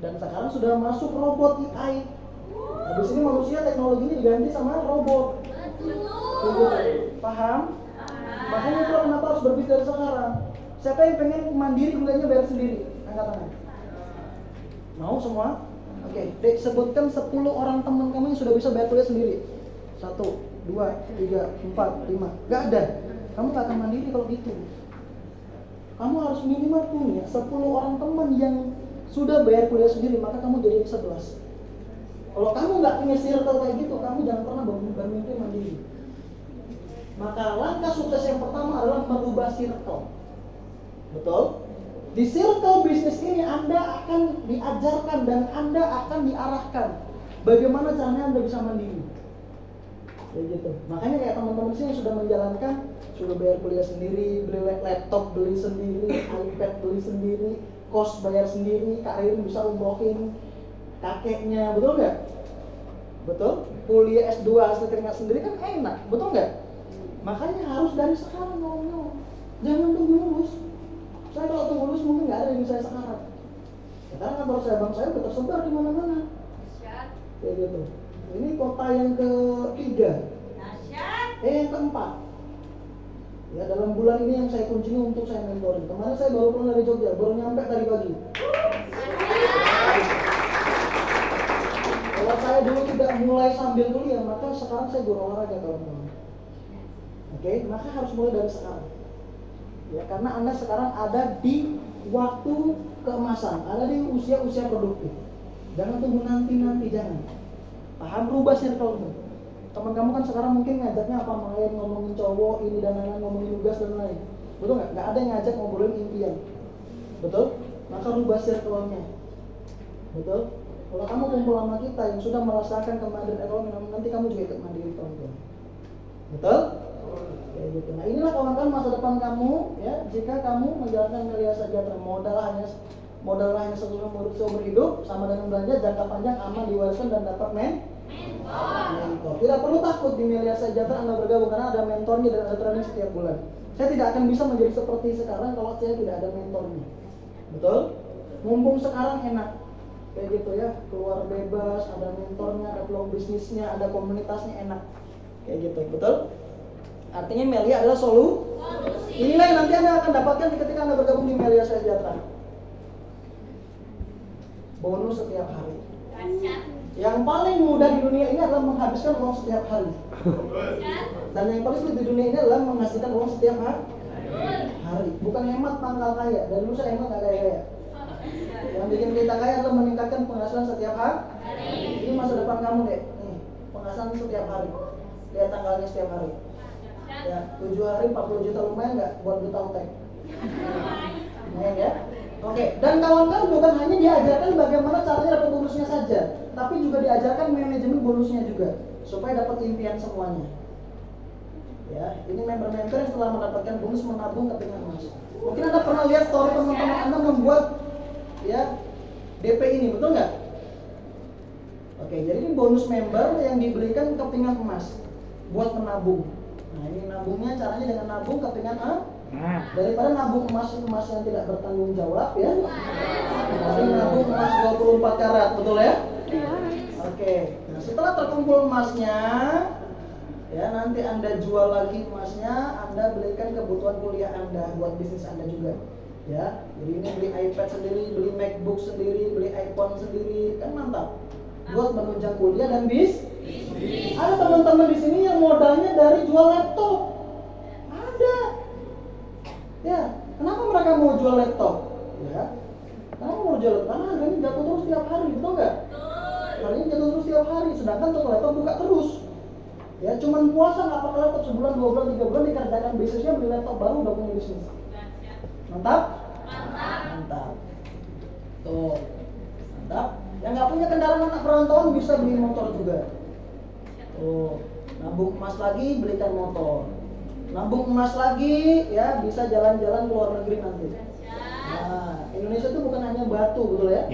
Dan sekarang sudah masuk robot AI. Habis ini manusia teknologinya diganti sama robot. Paham? Makanya itu kenapa harus berbisnis dari sekarang. Siapa yang pengen mandiri kuliahnya bayar sendiri? Angkat tangan. Mau semua? Oke, Dek, sebutkan 10 orang teman kamu yang sudah bisa bayar kuliah sendiri. 1, 2, 3, 4, 5. Gak ada. Kamu gak akan mandiri kalau gitu. Kamu harus minimal punya 10 orang teman yang sudah bayar kuliah sendiri, maka kamu jadi 11. Kalau kamu gak punya circle kayak gitu, kamu jangan pernah bermimpi mandiri. Maka langkah sukses yang pertama adalah merubah circle. Betul? Di circle bisnis ini Anda akan diajarkan dan Anda akan diarahkan bagaimana caranya Anda bisa mandiri. Kayak gitu. Makanya kayak teman-teman sini yang sudah menjalankan, sudah bayar kuliah sendiri, beli laptop beli sendiri, iPad beli sendiri, kos bayar sendiri, karir bisa umrohin kakeknya, betul nggak? Betul? Kuliah S2 hasil keringat sendiri kan enak, betul nggak? Makanya harus dari sekarang ngomong. Jangan tunggu lulus. Saya kalau tunggu lulus mungkin nggak ada di saya sekarang. Sekarang kantor saya, bank saya udah tersebar di mana-mana. Kayak gitu. Ini kota yang ketiga. Yang keempat. Ya, dalam bulan ini yang saya kunjungi untuk saya mentoring. Kemarin saya baru pulang dari Jogja, baru nyampe tadi pagi. Kalau saya dulu tidak mulai sambil kuliah, maka sekarang saya guru olahraga kawan-kawan. Oke, maka harus mulai dari sekarang. Ya, karena Anda sekarang ada di waktu keemasan, ada di usia-usia produktif. Jangan tunggu nanti, jangan. Paham, rubah circle-mu. Teman kamu kan sekarang mungkin ngajaknya apa, main, ngomongin cowok, ini dan lain-lain, ngomongin tugas dan lain. Betul nggak? Nggak ada yang ngajak ngobrolin impian. Betul? Maka rubah circle-nya. Betul? Kalau kamu kumpul sama kita yang sudah merasakan kemandirian ekonomi, nanti kamu juga ikut mandiri kawan-kawan. Betul? Kayak gitu. Nah, inilah kawan-kawan masa depan kamu, ya. Jika kamu menjalankan Melia Sejahtera, modal hanya seumur hidup, sama dengan belanja jangka panjang, aman, diwariskan dan dapat mentor. Tidak perlu takut di Melia Sejahtera Anda bergabung karena ada mentornya dan ada training setiap bulan. Saya tidak akan bisa menjadi seperti sekarang kalau saya tidak ada mentornya. Betul? Mumpung sekarang enak. Kayak gitu ya, keluar bebas, ada mentornya, ada peluang bisnisnya, ada komunitasnya, enak. Kayak gitu, betul? Artinya Melia adalah solusi. Inilah yang nanti Anda akan dapatkan ketika Anda bergabung di Melia Sejahtera. Bonus setiap hari. Yang paling mudah di dunia ini adalah menghabiskan uang setiap hari. Dan yang paling sulit di dunia ini adalah menghasilkan uang setiap hari. Bukan hemat pangkal kaya. Dan dulu saya hemat gak kaya-kaya. Yang bikin kita kaya adalah meningkatkan penghasilan setiap hari. Ini masa depan kamu deh. Nih, penghasilan setiap hari. Lihat tanggalnya setiap hari. Ya, 7 hari 40 juta lumayan nggak buat duta utek? Lumayan ya? Oke, dan kawan-kawan bukan hanya diajarkan bagaimana caranya dapat bonusnya saja, tapi juga diajarkan manajemen bonusnya juga, supaya dapat impian semuanya. Ya, ini member-member yang setelah mendapatkan bonus menabung ke tingkat emas. Mungkin Anda pernah lihat story teman-teman Anda membuat ya DP ini, betul nggak? Oke, jadi ini bonus member yang diberikan ke pinggan emas buat menabung. Nah, ini nabungnya caranya dengan nabung ke pinggan daripada nabung emas yang tidak bertanggung jawab ya. Jadi nabung emas 24 karat, betul ya? Oke. Nah, setelah terkumpul emasnya, ya nanti Anda jual lagi emasnya, Anda belikan kebutuhan kuliah Anda buat bisnis Anda juga. Ya, jadi ini beli iPad sendiri, beli MacBook sendiri, beli iPhone sendiri, kan mantap. Buat menunjang kuliah dan bisnis. Ada teman-teman di sini yang modalnya dari jual laptop. Ada. Ya, kenapa mereka mau jual laptop? Ya, kenapa mau jual laptop? Karena harganya jatuh terus tiap hari, betul nggak? Harganya jatuh terus tiap hari, sedangkan toko laptop buka terus. Ya, cuman puasa nggak pakai laptop sebulan, 2 bulan, 3 bulan dikerjakan bisnisnya, beli laptop baru udah punya bisnis. Mantap? Mantap. Tuh, mantap. Yang nggak punya kendaraan anak perantauan bisa beli motor juga. Tuh, nabung emas lagi, belikan motor. Nabung emas lagi, ya bisa jalan-jalan ke luar negeri nanti. Nah, Indonesia itu bukan hanya batu, betul ya?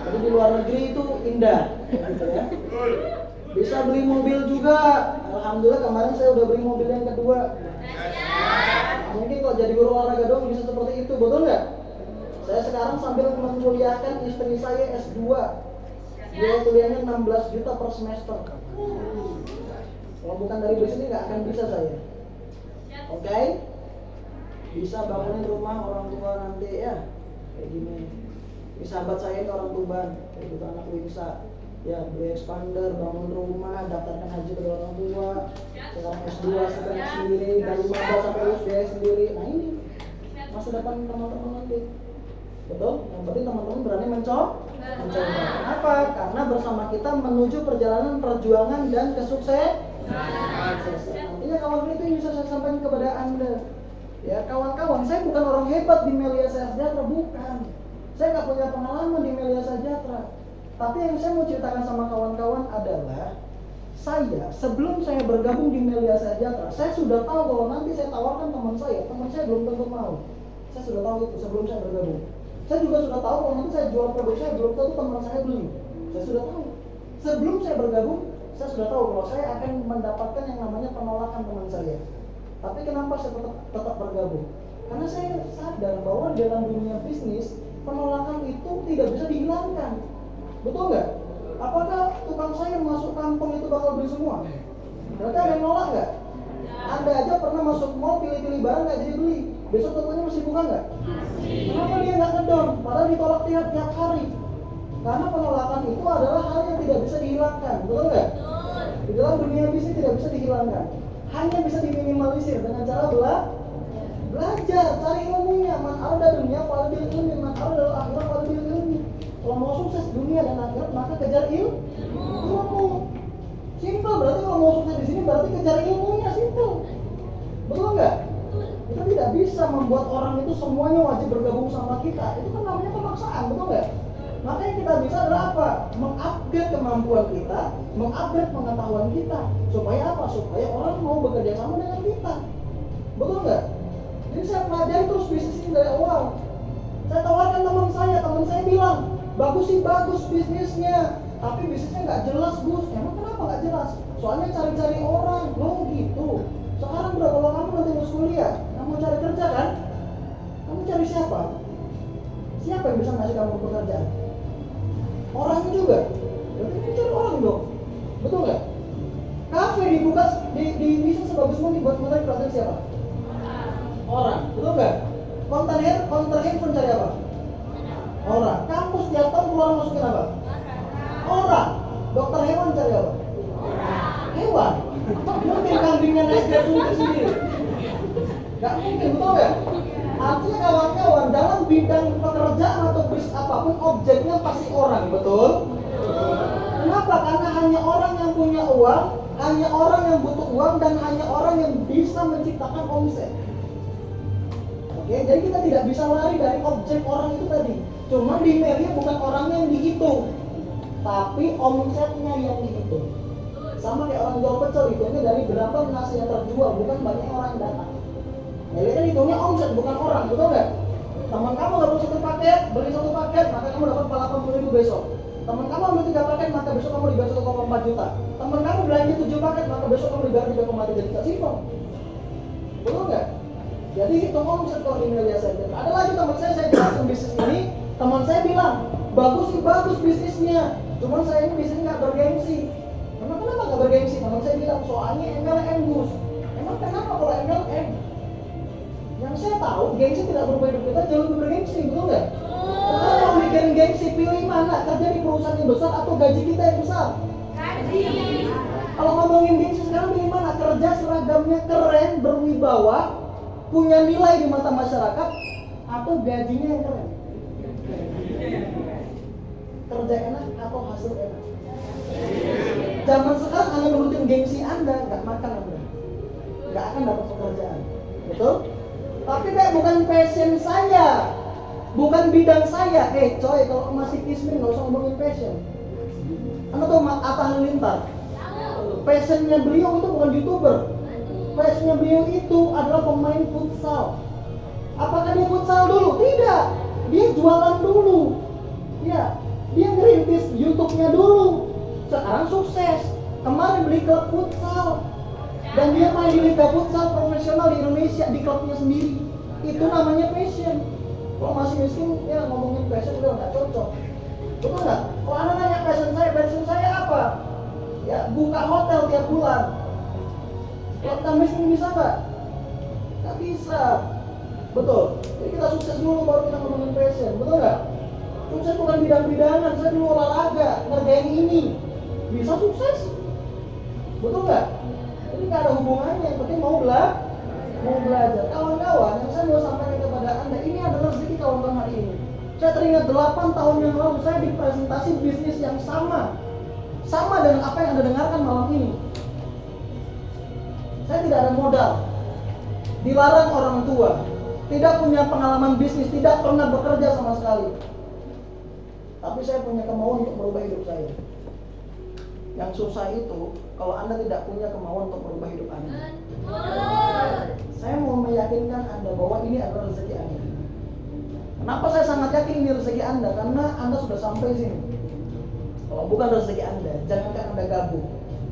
Tapi di luar negeri itu indah, gitu ya. Bisa beli mobil juga. Alhamdulillah kemarin saya udah beli mobil yang kedua. Mungkin kalau jadi guru olahraga dong bisa seperti itu, betul nggak? Saya sekarang sambil menguliahkan istri saya S2. Dia kuliahnya 16 juta per semester. Kalau bukan dari bisnis nggak akan bisa saya. Oke? Bisa bangunin rumah orang tua nanti ya, kayak gini. Ini sahabat saya ini orang Tuban, kayak gitu anak Winsa. Ya, beli expander, bangun rumah, daftarkan haji ke orang tua. Sekarang S2, sekarang sendiri, dari maba sampai lulus biaya sendiri. Nah ini masa depan teman-teman nanti. Betul? Yang penting teman-teman berani mencoba. Kenapa? Karena bersama kita menuju perjalanan perjuangan dan kesuksesan. Artinya kawan-kawan itu yang bisa saya sampaikan kepada Anda. Ya kawan-kawan, saya bukan orang hebat di Melia Sejahtera, bukan. Saya nggak punya pengalaman di Melia Sejahtera. Tapi yang saya mau ceritakan sama kawan-kawan adalah saya sebelum saya bergabung di Melia Sejahtera, saya sudah tahu kalau nanti saya tawarkan teman saya belum tentu mau. Saya sudah tahu itu sebelum saya bergabung. Saya juga sudah tahu kalau nanti saya jual produk saya belum tentu teman saya beli. Saya sudah tahu. Sebelum saya bergabung, saya sudah tahu kalau saya akan mendapatkan yang namanya penolakan teman saya. Tapi kenapa saya tetap bergabung? Karena saya sadar bahwa dalam dunia bisnis penolakan itu tidak bisa dihilangkan. Betul nggak? Apakah tukang sayur masuk kampung itu bakal beli semua? Berarti ada yang nolak nggak? Anda aja pernah masuk mall pilih-pilih barang nggak jadi beli. Besok tokonya masih buka nggak? Kenapa dia nggak ngedon? Padahal ditolak tiap hari. Karena penolakan itu adalah hal yang tidak bisa dihilangkan, betul nggak? Di dalam dunia bisnis tidak bisa dihilangkan, hanya bisa diminimalisir dengan cara belajar, cari ilmunya. Man arada dunia falabil ilmi, man arada akhirat falabil ilmi. Kalau mau sukses dunia dan akhirat maka kejar ilmu. Simple, berarti kalau mau sukses di sini berarti kejar ilmunya, simple. Betul nggak? Kita tidak bisa membuat orang itu semuanya wajib bergabung sama kita. Itu kan namanya pemaksaan, betul nggak? Maka yang kita bisa adalah apa? Mengupgrade kemampuan kita, mengupgrade pengetahuan kita. Supaya apa? Supaya orang mau bekerja sama dengan kita. Betul nggak? Jadi saya pelajari terus bisnis ini dari awal. Saya tawarkan teman saya bilang, bagus sih bagus bisnisnya, tapi bisnisnya nggak jelas Gus. Emang kenapa nggak jelas? Soalnya cari-cari orang. Loh gitu. Sekarang bro, kalau kamu nanti lulus kuliah, kamu cari kerja kan? Kamu cari siapa? Siapa yang bisa ngasih kamu pekerjaan? Orangnya juga. Berarti kamu cari orang dong. Betul nggak? Kafe dibuka di bisa sebagus mungkin buat menarik perhatian siapa? Orang. Betul nggak? Konter handphone cari apa? Orang. Kampus tiap tahun keluar masukin apa? Orang. Dokter hewan cari apa? Hewan. Mungkin kambingnya naik dari sungai sendiri. Gak mungkin, betul nggak? Artinya kawan-kawan, dalam bidang pekerjaan atau bisnis apapun objeknya pasti orang, betul? Kenapa? Karena hanya orang yang punya uang, hanya orang yang butuh uang, dan hanya orang yang bisa menciptakan omset. Oke, jadi kita tidak bisa lari dari objek orang itu tadi. Cuma di emailnya bukan orangnya yang dihitung, tapi omsetnya yang dihitung. Sama kayak orang jual pecel, hitungnya dari berapa nasi yang terjual, bukan banyak orang yang datang. Jadi kan hitungnya omset, bukan orang, betul nggak? Teman kamu dapat satu paket, beli satu paket, maka kamu dapat 80.000 besok. Teman kamu ambil 3 paket, maka besok kamu dibayar 1,4 juta. Teman kamu belanja 7 paket, maka besok kamu dibayar 3,3 juta. Simpel, betul nggak? Jadi hitung omset kalau email ya saya. Ada lagi teman saya jelasin bisnis ini, teman saya bilang bagus bisnisnya, cuman saya ini bisnisnya nggak bergengsi. Emang kenapa nggak bergengsi? Teman saya bilang soalnya MLM Gus. Emang kenapa kalau MLM? Yang saya tahu gengsi tidak berubah hidup kita jauh lebih bergengsi, betul nggak? Kalau mikirin gengsi, pilih mana? Kerja di perusahaan yang besar atau gaji kita yang besar? Gaji. Kalau ngomongin gengsi sekarang pilih mana? Kerja seragamnya keren, berwibawa, punya nilai di mata masyarakat, atau gajinya yang keren? Kerja enak atau hasil enak? Zaman sekarang Anda nurutin gengsi Anda, nggak makan Anda, nggak akan dapat pekerjaan, betul? Tapi kayak bukan passion saya, bukan bidang saya. Coy, kalau masih kismin nggak usah ngomongin passion. Anda tahu Atta Halilintar? Passionnya beliau itu bukan YouTuber. Passionnya beliau itu adalah pemain futsal. Apakah dia futsal dulu? Tidak. Dia jualan dulu. Ya, dia ngerintis YouTube-nya dulu. Sekarang sukses. Kemarin beli klub futsal. Dan dia main di liga futsal profesional di Indonesia di klubnya sendiri. Itu namanya passion. Kalau masih miskin, ya ngomongin passion udah nggak cocok. Betul nggak? Kalau Anda nanya passion saya apa? Ya buka hotel tiap bulan. Kalau kita miskin bisa nggak? Nggak bisa. Betul. Jadi kita sukses dulu baru kita ngomongin passion. Betul nggak? Sukses bukan bidang-bidangan. Saya dulu olahraga, ngerjain ini. Bisa sukses. Betul nggak? Ini nggak ada hubungannya, yang penting mau belajar. Kawan-kawan, yang saya mau sampaikan kepada Anda, ini adalah rezeki kawan-kawan hari ini. Saya teringat 8 tahun yang lalu, saya dipresentasi bisnis yang sama dengan apa yang Anda dengarkan malam ini. Saya tidak ada modal, dilarang orang tua, tidak punya pengalaman bisnis, tidak pernah bekerja sama sekali. Tapi saya punya kemauan untuk merubah hidup saya. Yang susah itu kalau Anda tidak punya kemauan untuk merubah hidup Anda. Saya mau meyakinkan Anda bahwa ini adalah rezeki Anda. Kenapa saya sangat yakin ini rezeki Anda? Karena Anda sudah sampai sini. Kalau bukan rezeki Anda, jangankan Anda gabung,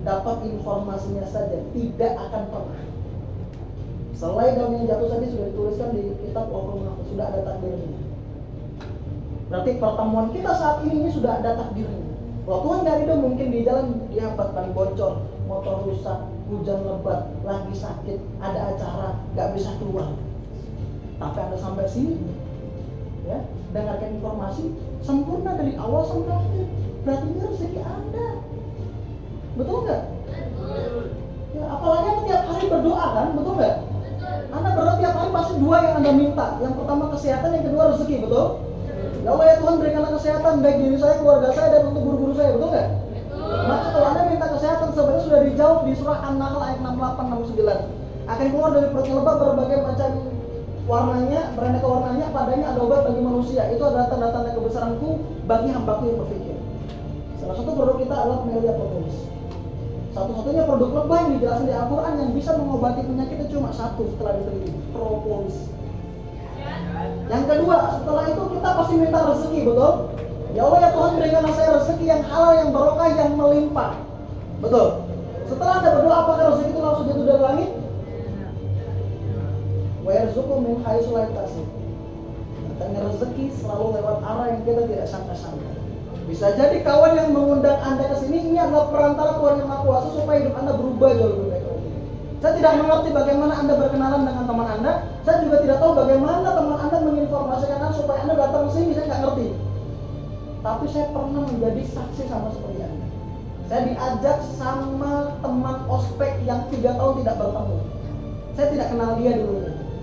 dapat informasinya saja tidak akan pernah. Selai daun yang jatuh tadi sudah dituliskan di kitab Lauhul Mahfuz, sudah ada takdirnya. Berarti pertemuan kita saat ini sudah ada takdirnya. Kalau Tuhan gak ridho, mungkin di jalan dihambat, ban bocor, motor rusak, hujan lebat, lagi sakit, ada acara, gak bisa keluar. Tapi Anda sampai sini, ya, dengarkan informasi sempurna dari awal sampai akhir. Berarti ini rezeki Anda. Betul nggak? Ya, apalagi Anda tiap hari berdoa kan, betul nggak? Anda berdoa tiap hari pasti dua yang Anda minta. Yang pertama kesehatan, yang kedua rezeki, betul? Ya Allah ya Tuhan, berikanlah kesehatan baik diri saya, keluarga saya, dan untuk guru-guru saya, betul nggak? Maksud kalau Anda minta kesehatan sebenarnya sudah dijawab di surah An-Nahl ayat 68-69. Akan keluar dari perutnya lebah berbagai macam warnanya, beraneka warnanya, padanya ada obat bagi manusia. Itu adalah tanda-tanda kebesaranku bagi hambaku yang berpikir. Salah satu produk kita adalah Melia Propolis. Satu-satunya produk lebah yang dijelaskan di Al-Quran yang bisa mengobati penyakit itu cuma satu setelah diteliti, propolis. Yang kedua, setelah itu kita pasti minta rezeki, betul? Ya Allah ya Tuhan, berikanlah saya rezeki yang halal, yang barokah, yang melimpah. Betul? Setelah Anda berdoa, apakah rezeki itu langsung jatuh dari langit? Wa yarzuqu min haitsu la yahtasib. Datangnya rezeki selalu lewat arah yang kita tidak sangka-sangka. Bisa jadi kawan yang mengundang Anda ke sini ini adalah perantara Tuhan yang Maha Kuasa supaya hidup Anda berubah jauh lebih baik lagi. Saya tidak mengerti bagaimana Anda berkenalan dengan teman Anda. Saya juga tidak tahu bagaimana teman Anda menginformasikan Anda supaya Anda datang ke sini. Saya nggak ngerti. Tapi saya pernah menjadi saksi sama seperti Anda. Saya diajak sama teman ospek yang 3 tahun tidak bertemu. Saya tidak kenal dia dulu.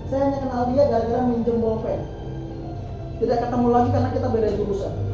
Saya hanya kenal dia gara-gara minjem bolpen. Tidak ketemu lagi karena kita beda jurusan.